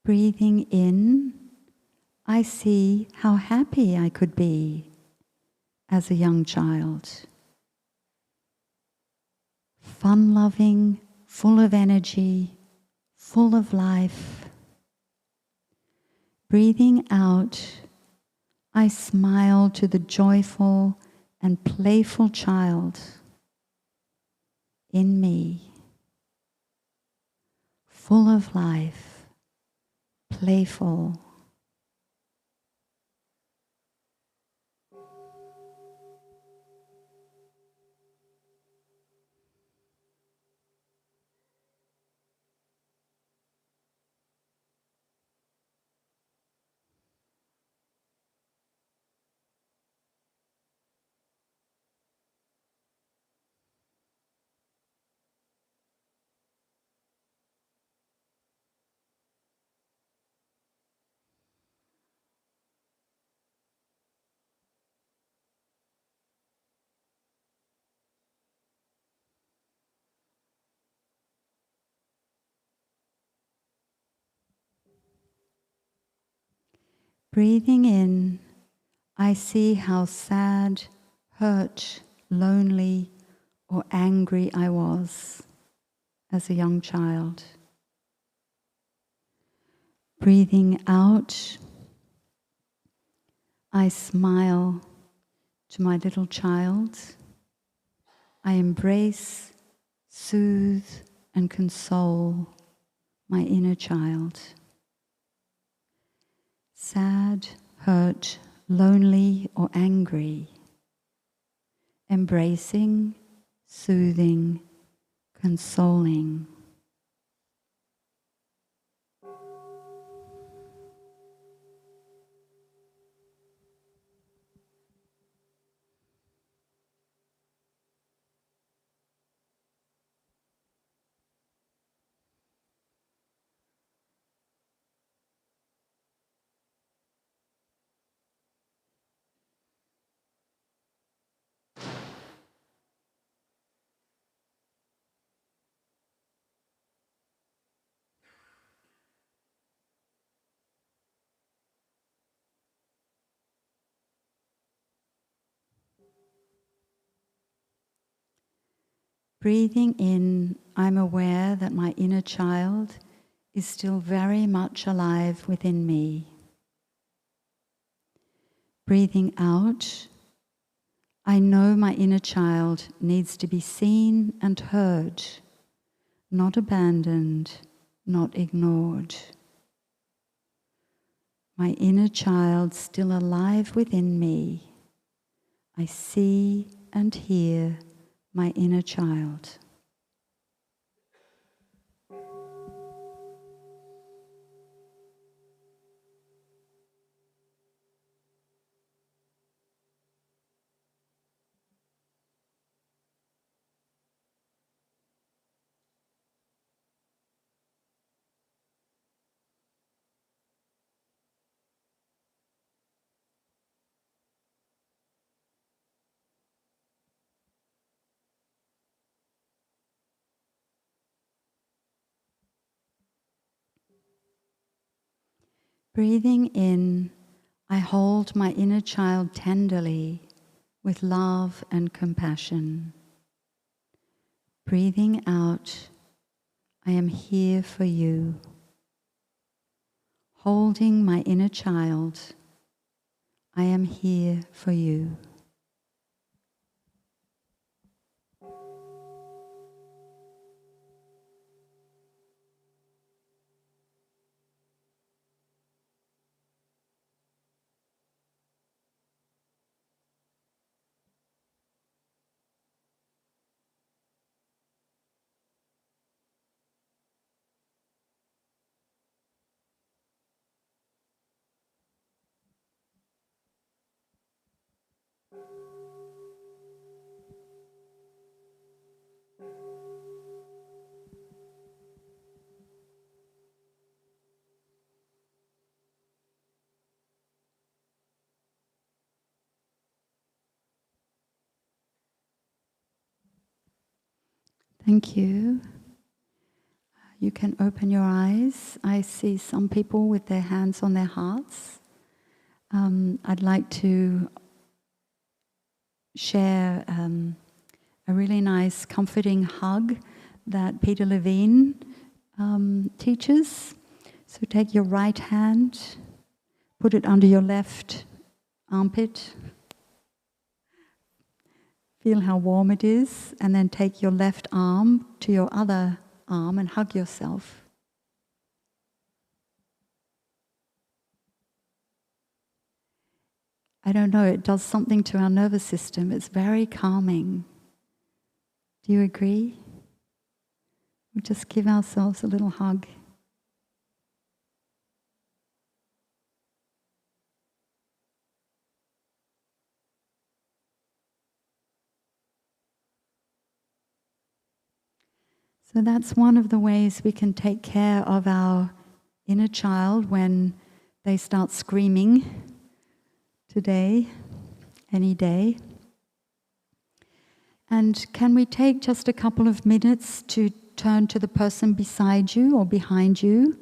Breathing in, I see how happy I could be as a young child. Fun-loving, full of energy, full of life. Breathing out, I smile to the joyful and playful child in me, full of life, playful. Breathing in, I see how sad, hurt, lonely, or angry I was as a young child. Breathing out, I smile to my little child. I embrace, soothe, and console my inner child. Sad, hurt, lonely, or angry. Embracing, soothing, consoling. Breathing in, I'm aware that my inner child is still very much alive within me. Breathing out, I know my inner child needs to be seen and heard, not abandoned, not ignored. My inner child still alive within me. I see and hear my inner child. Breathing in, I hold my inner child tenderly with love and compassion. Breathing out, I am here for you. Holding my inner child, I am here for you. Thank you. You can open your eyes. I see some people with their hands on their hearts. I'd like to share a really nice, comforting hug that Peter Levine teaches. So take your right hand, put it under your left armpit. Feel how warm it is, and then take your left arm to your other arm and hug yourself. I don't know, it does something to our nervous system. It's very calming. Do you agree? We just give ourselves a little hug. So that's one of the ways we can take care of our inner child when they start screaming today, any day. And can we take just a couple of minutes to turn to the person beside you or behind you?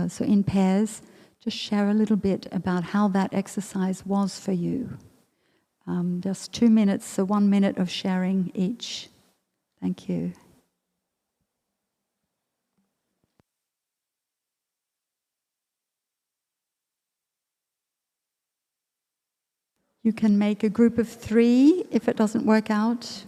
So in pairs, just share a little bit about how that exercise was for you. Just 2 minutes, so 1 minute of sharing each. Thank you. You can make a group of 3 if it doesn't work out.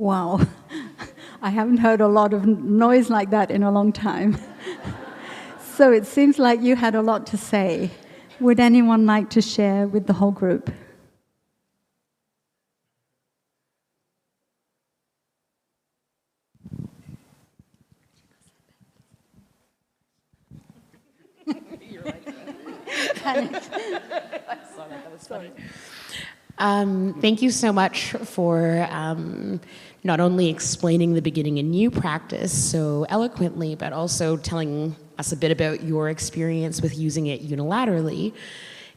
Wow. I haven't heard a lot of noise like that in a long time. So it seems like you had a lot to say. Would anyone like to share with the whole group? Thank you so much for not only explaining the beginning Anew practice so eloquently, but also telling us a bit about your experience with using it unilaterally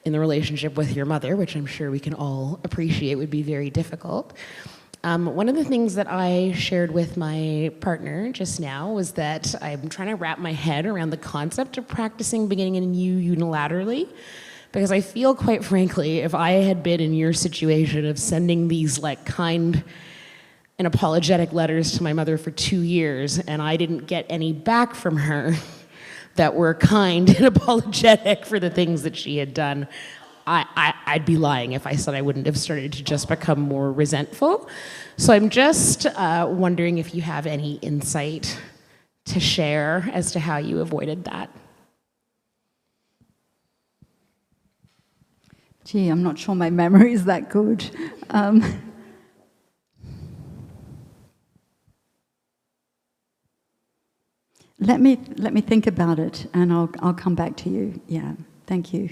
in the relationship with your mother, which I'm sure we can all appreciate would be very difficult. One of the things that I shared with my partner just now was that I'm trying to wrap my head around the concept of practicing beginning Anew unilaterally. Because I feel, quite frankly, if I had been in your situation of sending these like kind and apologetic letters to my mother for 2 years and I didn't get any back from her that were kind and apologetic for the things that she had done, I'd be lying if I said I wouldn't have started to just become more resentful. So I'm just wondering if you have any insight to share as to how you avoided that. Gee, I'm not sure my memory is that good. Let me think about it, and I'll come back to you. Yeah, thank you.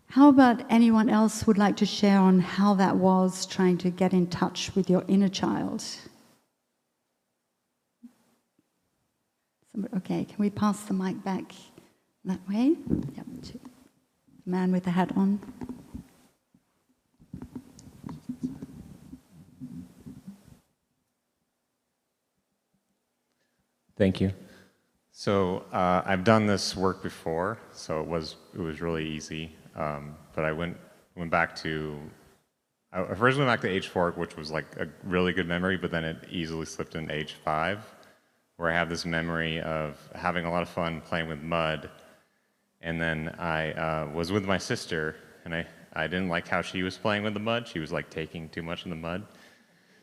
How about anyone else would like to share on how that was trying to get in touch with your inner child? Okay, can we pass the mic back that way? Yep, to the man with the hat on. Thank you. So I've done this work before, so it was really easy. But I went back to, I first went back to age 4, which was like a really good memory, but then it easily slipped into age 5, where I have this memory of having a lot of fun playing with mud. And then I was with my sister, and I didn't like how she was playing with the mud. She was like taking too much in the mud.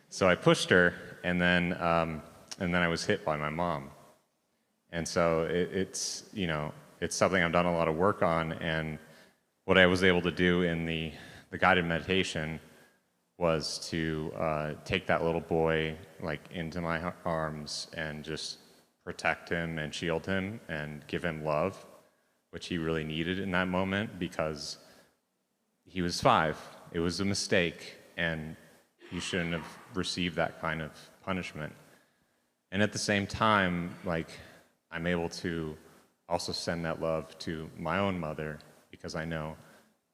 So I pushed her, and then I was hit by my mom. And so it's something I've done a lot of work on, and what I was able to do in the guided meditation was to take that little boy like into my arms and just protect him and shield him and give him love, which he really needed in that moment because he was 5. It was a mistake, and he shouldn't have received that kind of punishment. And at the same time, like, I'm able to also send that love to my own mother because I know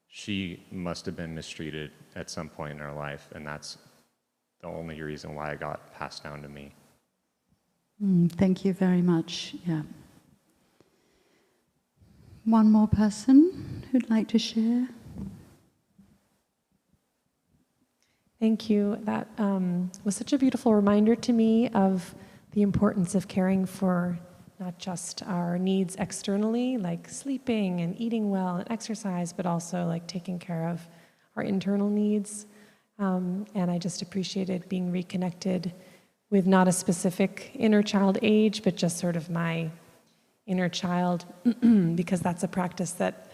she must have been mistreated at some point in her life, and that's the only reason why it got passed down to me. Thank you very much. Yeah. One more person who'd like to share? Thank you. That was such a beautiful reminder to me of the importance of caring for not just our needs externally, like sleeping and eating well and exercise, but also like taking care of our internal needs. And I just appreciated being reconnected with not a specific inner child age, but just sort of my inner child, because that's a practice that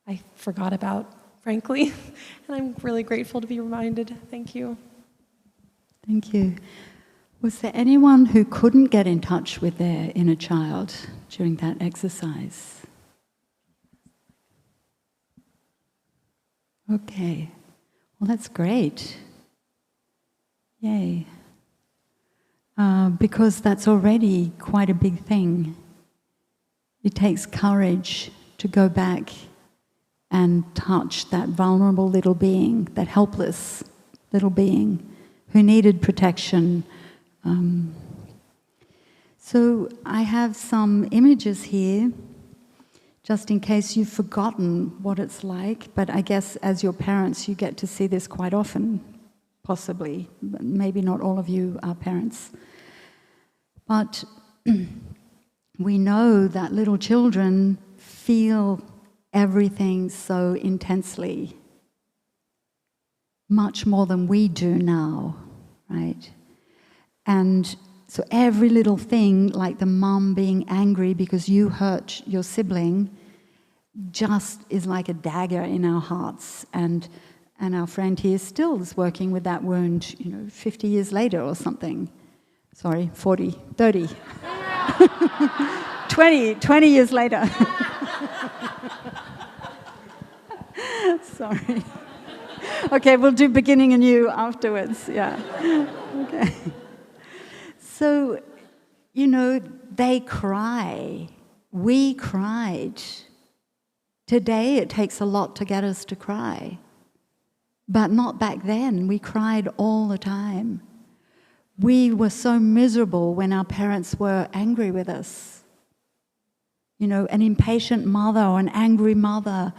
I forgot about, frankly. And I'm really grateful to be reminded. Thank you. Thank you. Was there anyone who couldn't get in touch with their inner child during that exercise? Okay. Well, that's great. Yay. Because that's already quite a big thing. It takes courage to go back and touch that vulnerable little being, that helpless little being who needed protection. So I have some images here, just in case you've forgotten what it's like, but I guess as your parents you get to see this quite often, possibly. Maybe not all of you are parents. But we know that little children feel everything so intensely, much more than we do now, right? And so every little thing, like the mum being angry because you hurt your sibling, just is like a dagger in our hearts. And our friend here still is working with that wound, 50 years later or something. Sorry, 40, 30. 20 years later. Sorry. Okay, we'll do beginning anew afterwards, yeah. Okay. So, they cry. We cried. Today it takes a lot to get us to cry. But not back then. We cried all the time. We were so miserable when our parents were angry with us. An impatient mother or an angry mother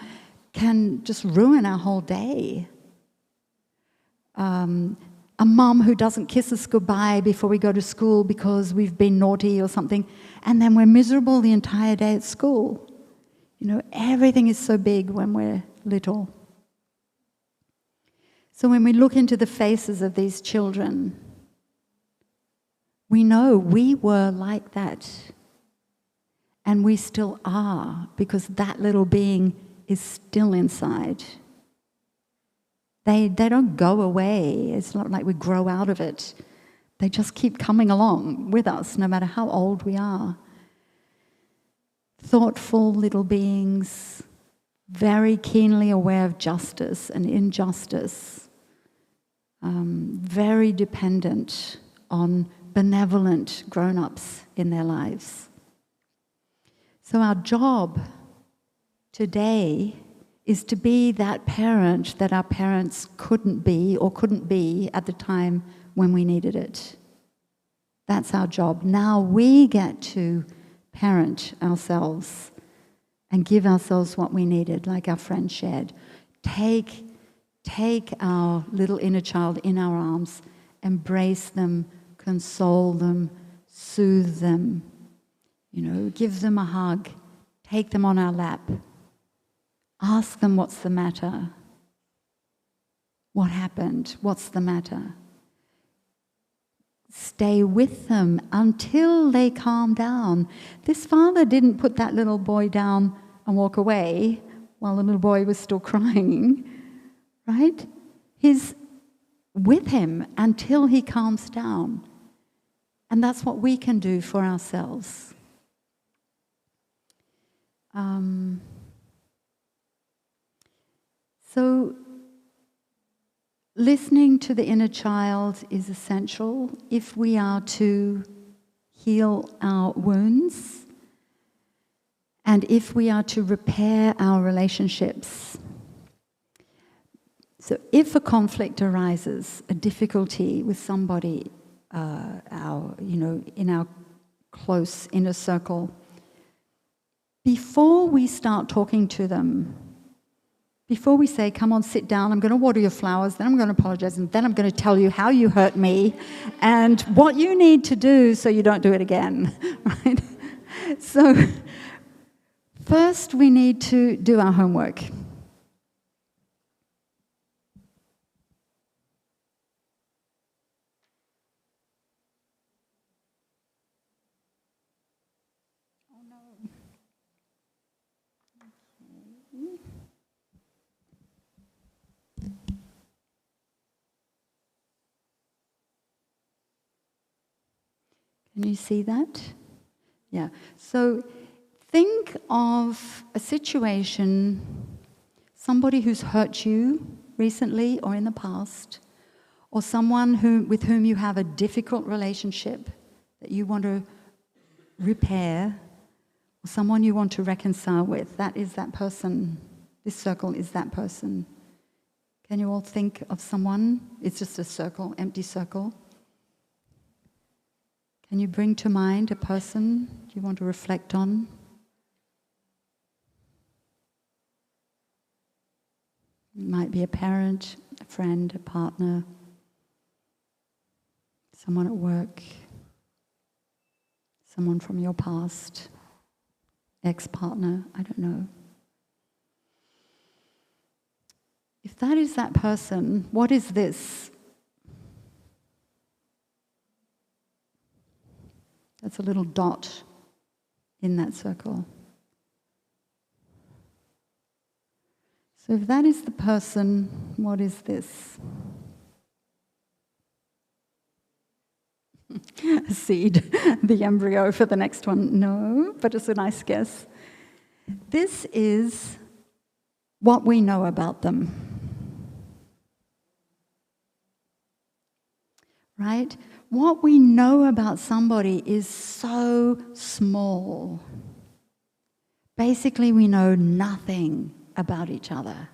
can just ruin our whole day. A mum who doesn't kiss us goodbye before we go to school because we've been naughty or something, and then we're miserable the entire day at school. Everything is so big when we're little. So when we look into the faces of these children, we know we were like that. And we still are, because that little being is still inside. They don't go away. It's not like we grow out of it. They just keep coming along with us, no matter how old we are. Thoughtful little beings, very keenly aware of justice and injustice, very dependent on benevolent grown-ups in their lives. So our job today is to be that parent that our parents couldn't be or couldn't be at the time when we needed it. That's our job. Now we get to parent ourselves and give ourselves what we needed, like our friend shared. Take our little inner child in our arms, embrace them, console them, soothe them, give them a hug, take them on our lap, ask them what's the matter, what happened, what's the matter. Stay with them until they calm down. This father didn't put that little boy down and walk away while the little boy was still crying, right? He's with him until he calms down. And that's what we can do for ourselves. So listening to the inner child is essential if we are to heal our wounds and if we are to repair our relationships. So if a conflict arises, a difficulty with somebody, in our close inner circle, before we start talking to them, before we say, come on, sit down, I'm going to water your flowers, then I'm going to apologize, and then I'm going to tell you how you hurt me and what you need to do so you don't do it again, right? So first we need to do our homework. Can you see that? Yeah. So think of a situation, somebody who's hurt you recently or in the past, or someone with whom you have a difficult relationship that you want to repair, or someone you want to reconcile with. That is that person. This circle is that person. Can you all think of someone? It's just a circle, empty circle. Can you bring to mind a person you want to reflect on? It might be a parent, a friend, a partner, someone at work, someone from your past, ex-partner, I don't know. If that is that person, what is this? That's a little dot in that circle. So if that is the person, what is this? A seed, the embryo for the next one. No, but it's a nice guess. This is what we know about them. Right? What we know about somebody is so small. Basically, we know nothing about each other,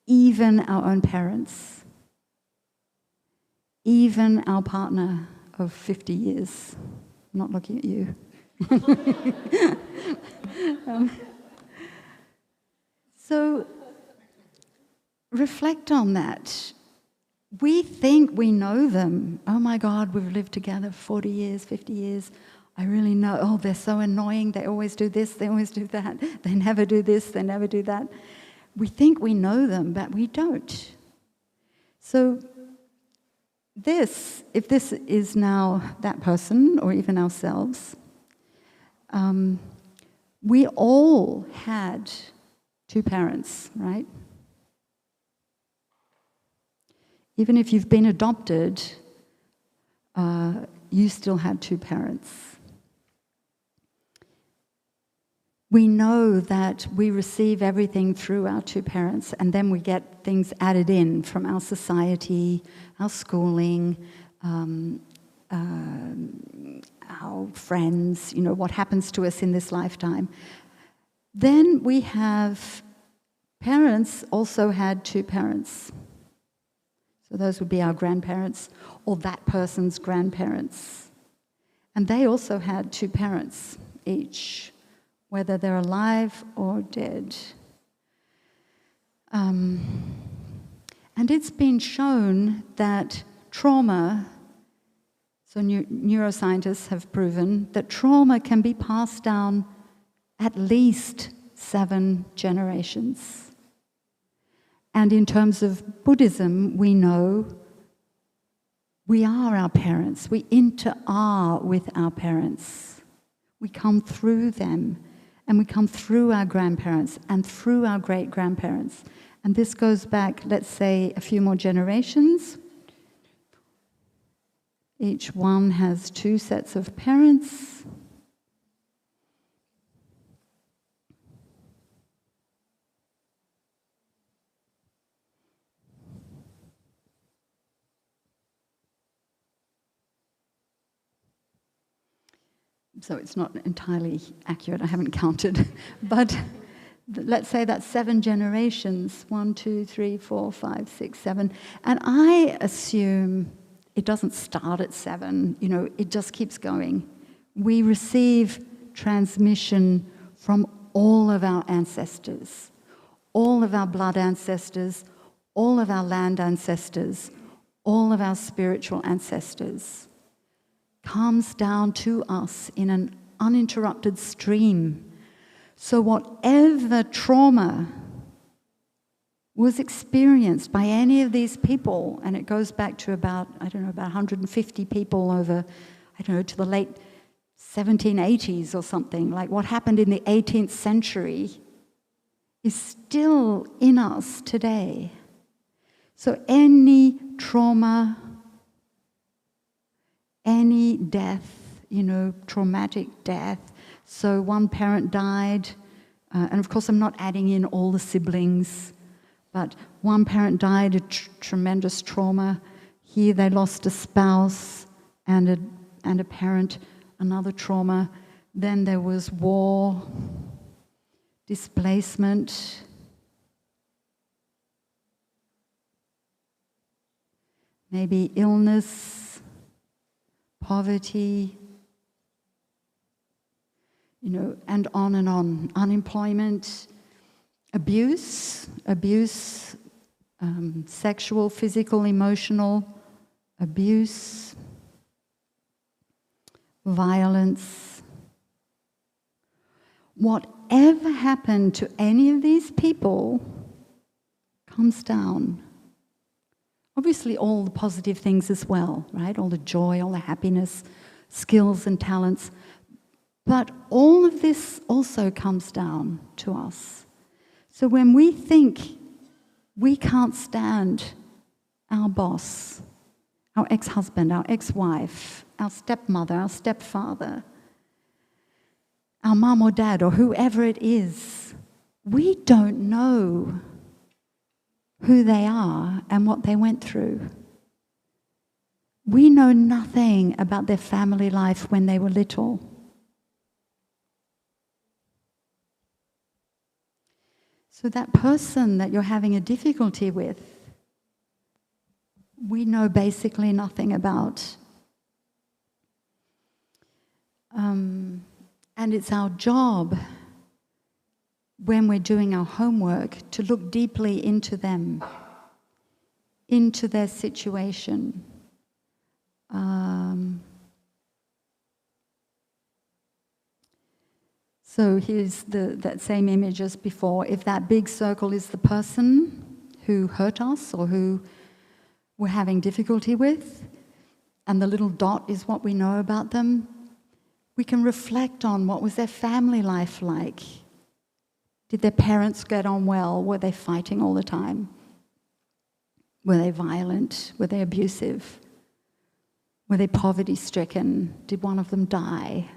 even our own parents, even our partner of 50 years. I'm not looking at you. So reflect on that. We think we know them. Oh my God, we've lived together 40 years, 50 years. I really know, oh, they're so annoying. They always do this, they always do that. They never do this, they never do that. We think we know them, but we don't. So if this is now that person, or even ourselves, we all had two parents, right? Even if you've been adopted, you still had two parents. We know that we receive everything through our two parents, and then we get things added in from our society, our schooling, our friends, what happens to us in this lifetime. Then we have parents also had two parents. So those would be our grandparents or that person's grandparents. And they also had two parents each, whether they're alive or dead. And it's been shown that trauma, so neuroscientists have proven that trauma can be passed down at least 7 generations. And in terms of Buddhism, we know we are our parents. We inter-are with our parents. We come through them, and we come through our grandparents and through our great-grandparents. And this goes back, let's say, a few more generations. Each one has 2 sets of parents. So it's not entirely accurate, I haven't counted, but let's say that's 7 generations, 1, 2, 3, 4, 5, 6, 7. And I assume it doesn't start at 7, it just keeps going. We receive transmission from all of our ancestors, all of our blood ancestors, all of our land ancestors, all of our spiritual ancestors. Comes down to us in an uninterrupted stream. So whatever trauma was experienced by any of these people, and it goes back to about 150 people over, to the late 1780s or something, like what happened in the 18th century is still in us today. So any trauma, any death, traumatic death. So one parent died, and of course I'm not adding in all the siblings, but one parent died of tremendous trauma. Here they lost a spouse and a parent, another trauma. Then there was war, displacement, maybe illness, poverty, and on. Unemployment, abuse, sexual, physical, emotional abuse, violence. Whatever happened to any of these people comes down. Obviously, all the positive things as well, right? All the joy, all the happiness, skills and talents. But all of this also comes down to us. So when we think we can't stand our boss, our ex-husband, our ex-wife, our stepmother, our stepfather, our mum or dad, or whoever it is, we don't know who they are and what they went through. We know nothing about their family life when they were little. So that person that you're having a difficulty with, we know basically nothing about. And it's our job, when we're doing our homework, to look deeply into them, into their situation. So here's that same image as before. If that big circle is the person who hurt us or who we're having difficulty with, and the little dot is what we know about them, we can reflect on what was their family life like. Did their parents get on well? Were they fighting all the time? Were they violent? Were they abusive? Were they poverty-stricken? Did one of them die?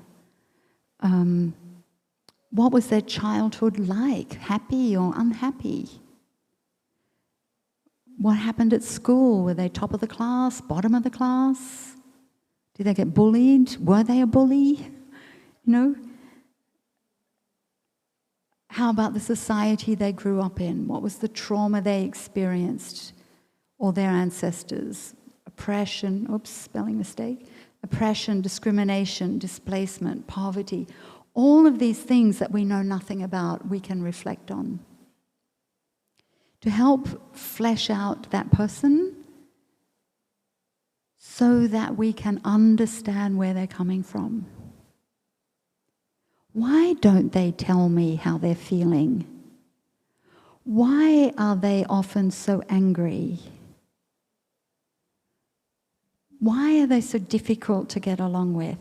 What was their childhood like? Happy or unhappy? What happened at school? Were they top of the class, bottom of the class? Did they get bullied? Were they a bully? How about the society they grew up in? What was the trauma they experienced, or their ancestors? Oppression, spelling mistake. Oppression, discrimination, displacement, poverty. All of these things that we know nothing about, we can reflect on. To help flesh out that person so that we can understand where they're coming from. Why don't they tell me how they're feeling? Why are they often so angry? Why are they so difficult to get along with?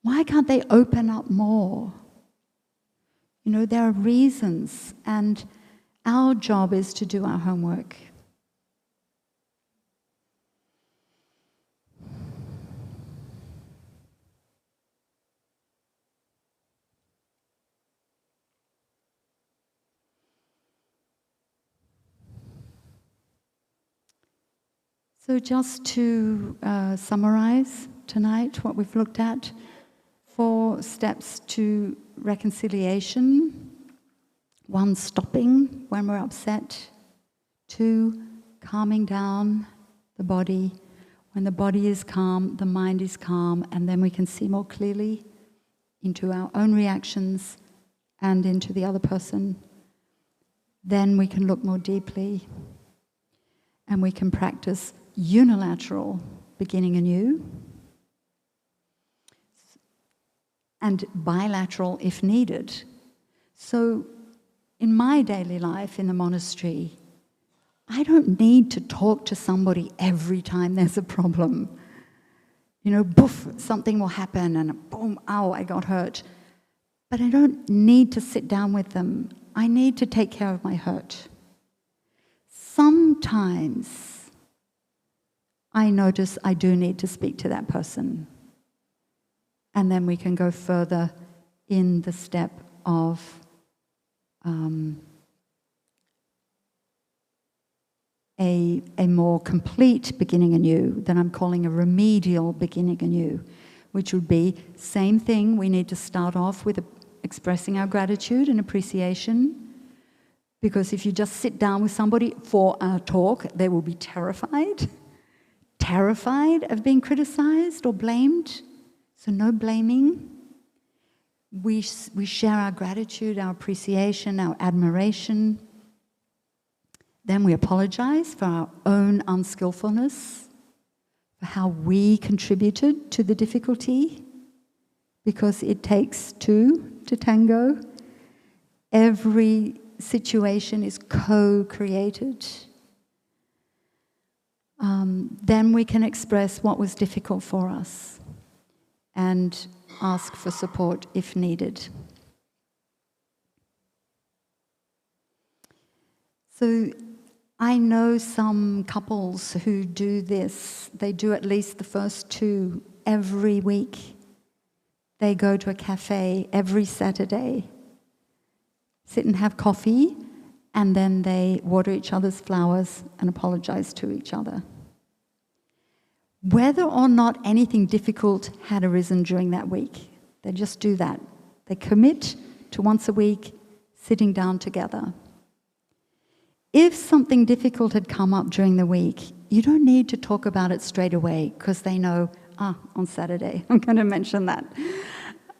Why can't they open up more? There are reasons, and our job is to do our homework. So just to summarize tonight what we've looked at, 4 steps to reconciliation. 1, stopping when we're upset. 2, calming down the body. When the body is calm, the mind is calm, and then we can see more clearly into our own reactions and into the other person. Then we can look more deeply, and we can practice unilateral beginning anew, and bilateral if needed. So in my daily life in the monastery, I don't need to talk to somebody every time there's a problem. Boof, something will happen and boom, ow, I got hurt. But I don't need to sit down with them. I need to take care of my hurt. Sometimes I notice I do need to speak to that person. And then we can go further in the step of a more complete beginning anew that I'm calling a remedial beginning anew, which would be same thing. We need to start off with expressing our gratitude and appreciation, because if you just sit down with somebody for a talk, they will be terrified of being criticized or blamed. So no blaming. We share our gratitude, our appreciation, our admiration. Then we apologize for our own unskillfulness, for how we contributed to the difficulty, because it takes 2 to tango. Every situation is co-created. then we can express what was difficult for us and ask for support if needed. So I know some couples who do this. They do at least the first 2 every week. They go to a cafe every Saturday, sit and have coffee, and then they water each other's flowers and apologize to each other. Whether or not anything difficult had arisen during that week, they just do that. They commit to once a week sitting down together. If something difficult had come up during the week, you don't need to talk about it straight away because they know, on Saturday, I'm going to mention that.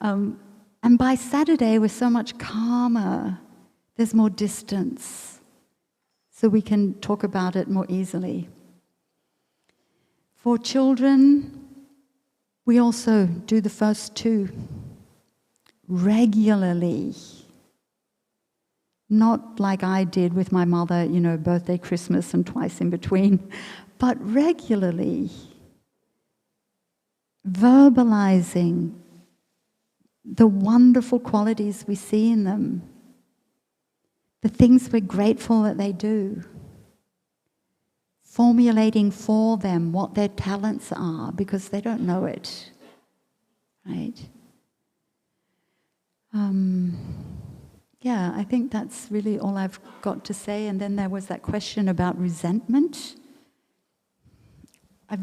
And by Saturday, we're so much calmer. There's more distance. So we can talk about it more easily. For children, we also do the first 2 regularly. Not like I did with my mother, birthday, Christmas, and twice in between, but regularly. Verbalizing the wonderful qualities we see in them, the things we're grateful that they do, formulating for them what their talents are because they don't know it, right? Yeah, I think that's really all I've got to say. And then there was that question about resentment. I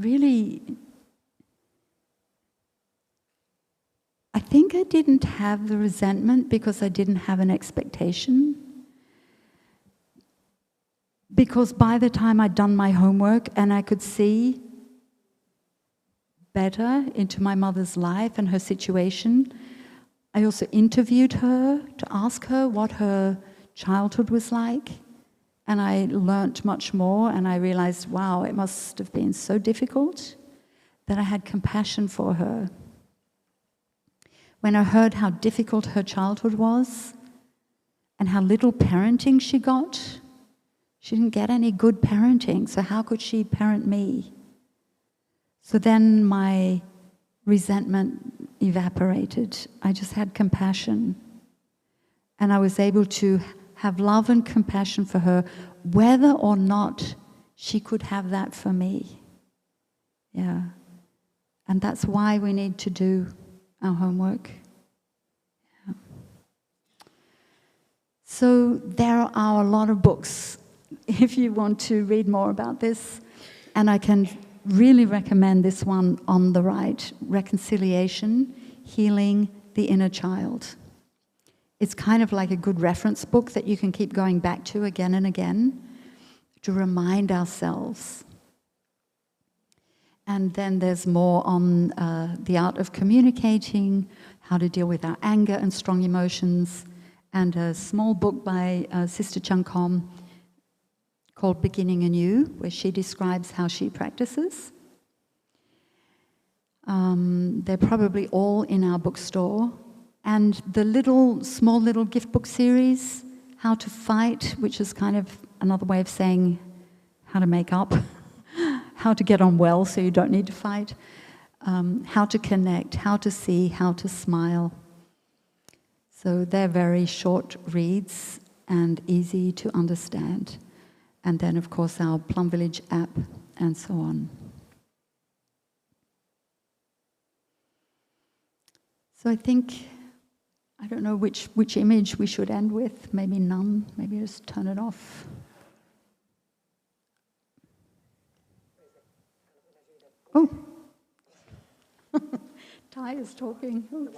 think I didn't have the resentment because I didn't have an expectation. Because by the time I'd done my homework and I could see better into my mother's life and her situation, I also interviewed her to ask her what her childhood was like. And I learnt much more, and I realized, wow, it must have been so difficult that I had compassion for her. When I heard how difficult her childhood was and how little parenting she got, she didn't get any good parenting, so how could she parent me? So then my resentment evaporated. I just had compassion. And I was able to have love and compassion for her, whether or not she could have that for me. Yeah. And that's why we need to do our homework. Yeah. So there are a lot of books if you want to read more about this. And I can really recommend this one on the right, Reconciliation, Healing the Inner Child. It's kind of like a good reference book that you can keep going back to again and again to remind ourselves. And then there's more on the art of communicating, how to deal with our anger and strong emotions, and a small book by Sister Chung Kom called Beginning Anew, where she describes how she practices. They're probably all in our bookstore. And the small little gift book series, How to Fight, which is kind of another way of saying how to make up, how to get on well so you don't need to fight, how to connect, how to see, how to smile. So they're very short reads and easy to understand. And then, of course, our Plum Village app and so on. So I think, I don't know which image we should end with. Maybe none. Maybe just turn it off. Oh. Ty is talking. Oh.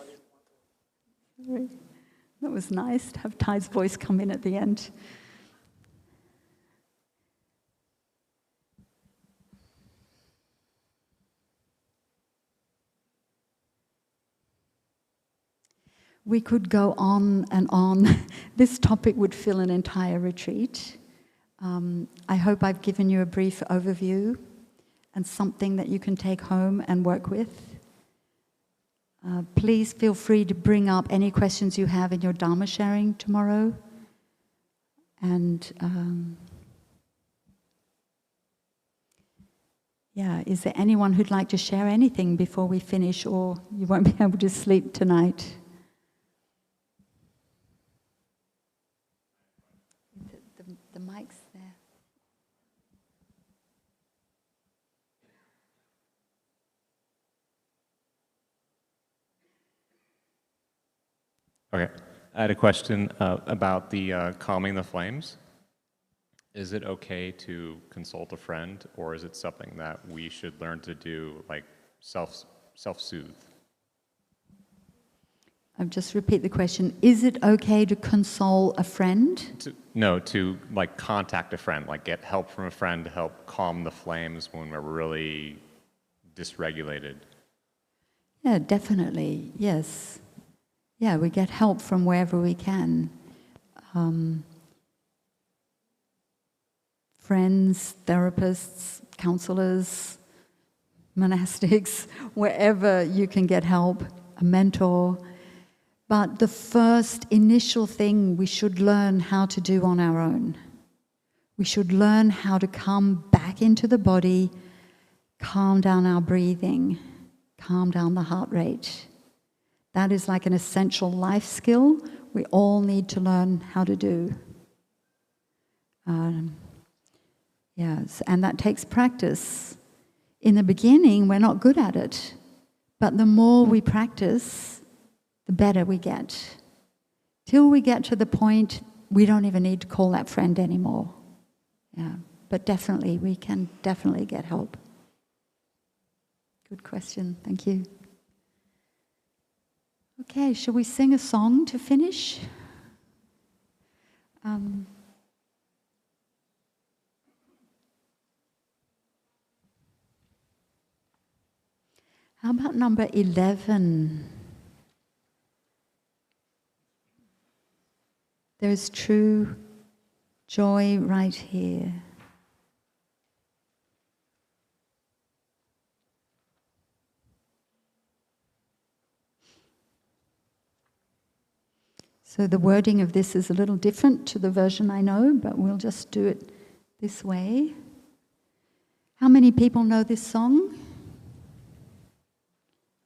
Sorry. That was nice to have Ty's voice come in at the end. We could go on and on. This topic would fill an entire retreat. I hope I've given you a brief overview and something that you can take home and work with. Please feel free to bring up any questions you have in your Dharma sharing tomorrow. And Yeah, is there anyone who'd like to share anything before we finish, or you won't be able to sleep tonight? The mic's there. Okay, I had a question about the calming the flames. Is it okay to consult a friend, or is it something that we should learn to do, like self-soothe? I'll just repeat the question. Is it okay to console a friend? To like contact a friend, like get help from a friend to help calm the flames when we're really dysregulated. Yeah, definitely, yes. Yeah, we get help from wherever we can. Friends, therapists, counselors, monastics, wherever you can get help, a mentor. But the first initial thing we should learn how to do on our own. We should learn how to come back into the body, calm down our breathing, calm down the heart rate. That is like an essential life skill we all need to learn how to do. Yes, and that takes practice. In the beginning, we're not good at it, but the more we practice, the better we get. Till we get to the point we don't even need to call that friend anymore. Yeah, but definitely, we can definitely get help. Good question, thank you. Okay, shall we sing a song to finish? How about number 11? There is true joy right here. So the wording of this is a little different to the version I know, but we'll just do it this way. How many people know this song?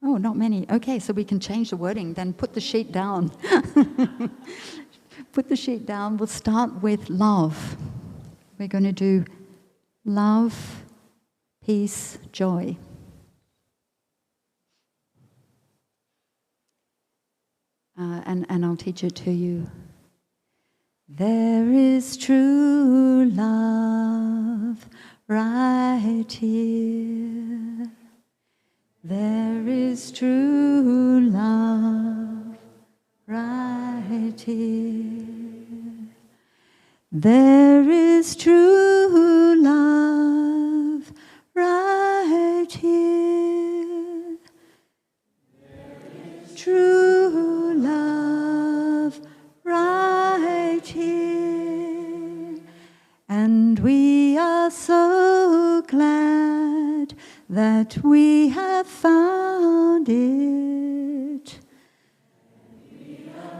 Oh, not many. Okay, so we can change the wording, then put the sheet down. Put the sheet down. We'll start with love. We're going to do love, peace, joy. And I'll teach it to you. There is true love right here. There is true love right here. There is true love right here. True love right here. And we are so glad that we have found it.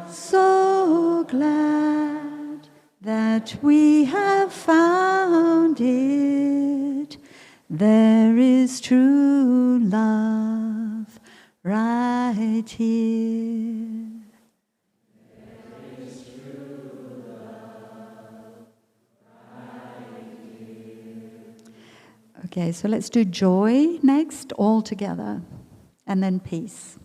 So glad that we have found it. There is true love right here. There is true love right here. Okay, so let's do joy next, all together, and then peace.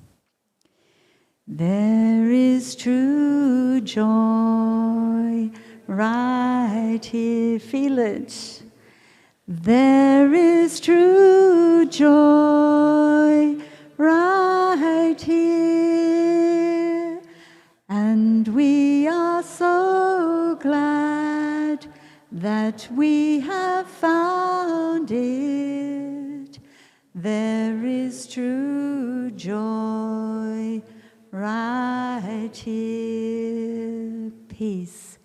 There is true joy right here. Feel it. There is true joy right here. And we are so glad that we have found it. There is true joy right here. Peace.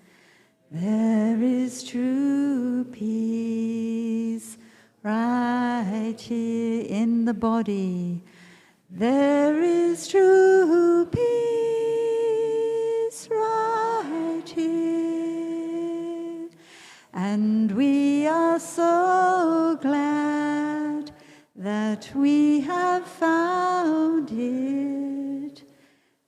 There is true peace right here in the body. There is true peace right here. And we are so glad that we have found it.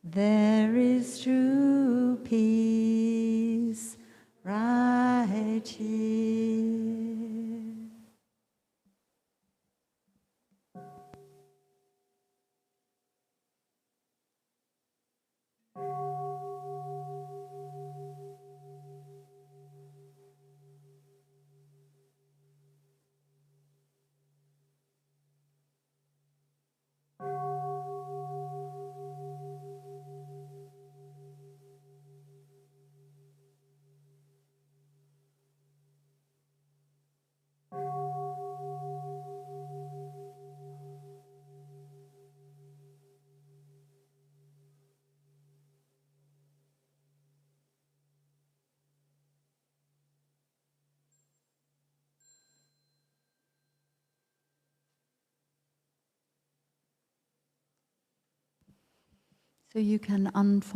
There is true peace right here. So you can unfold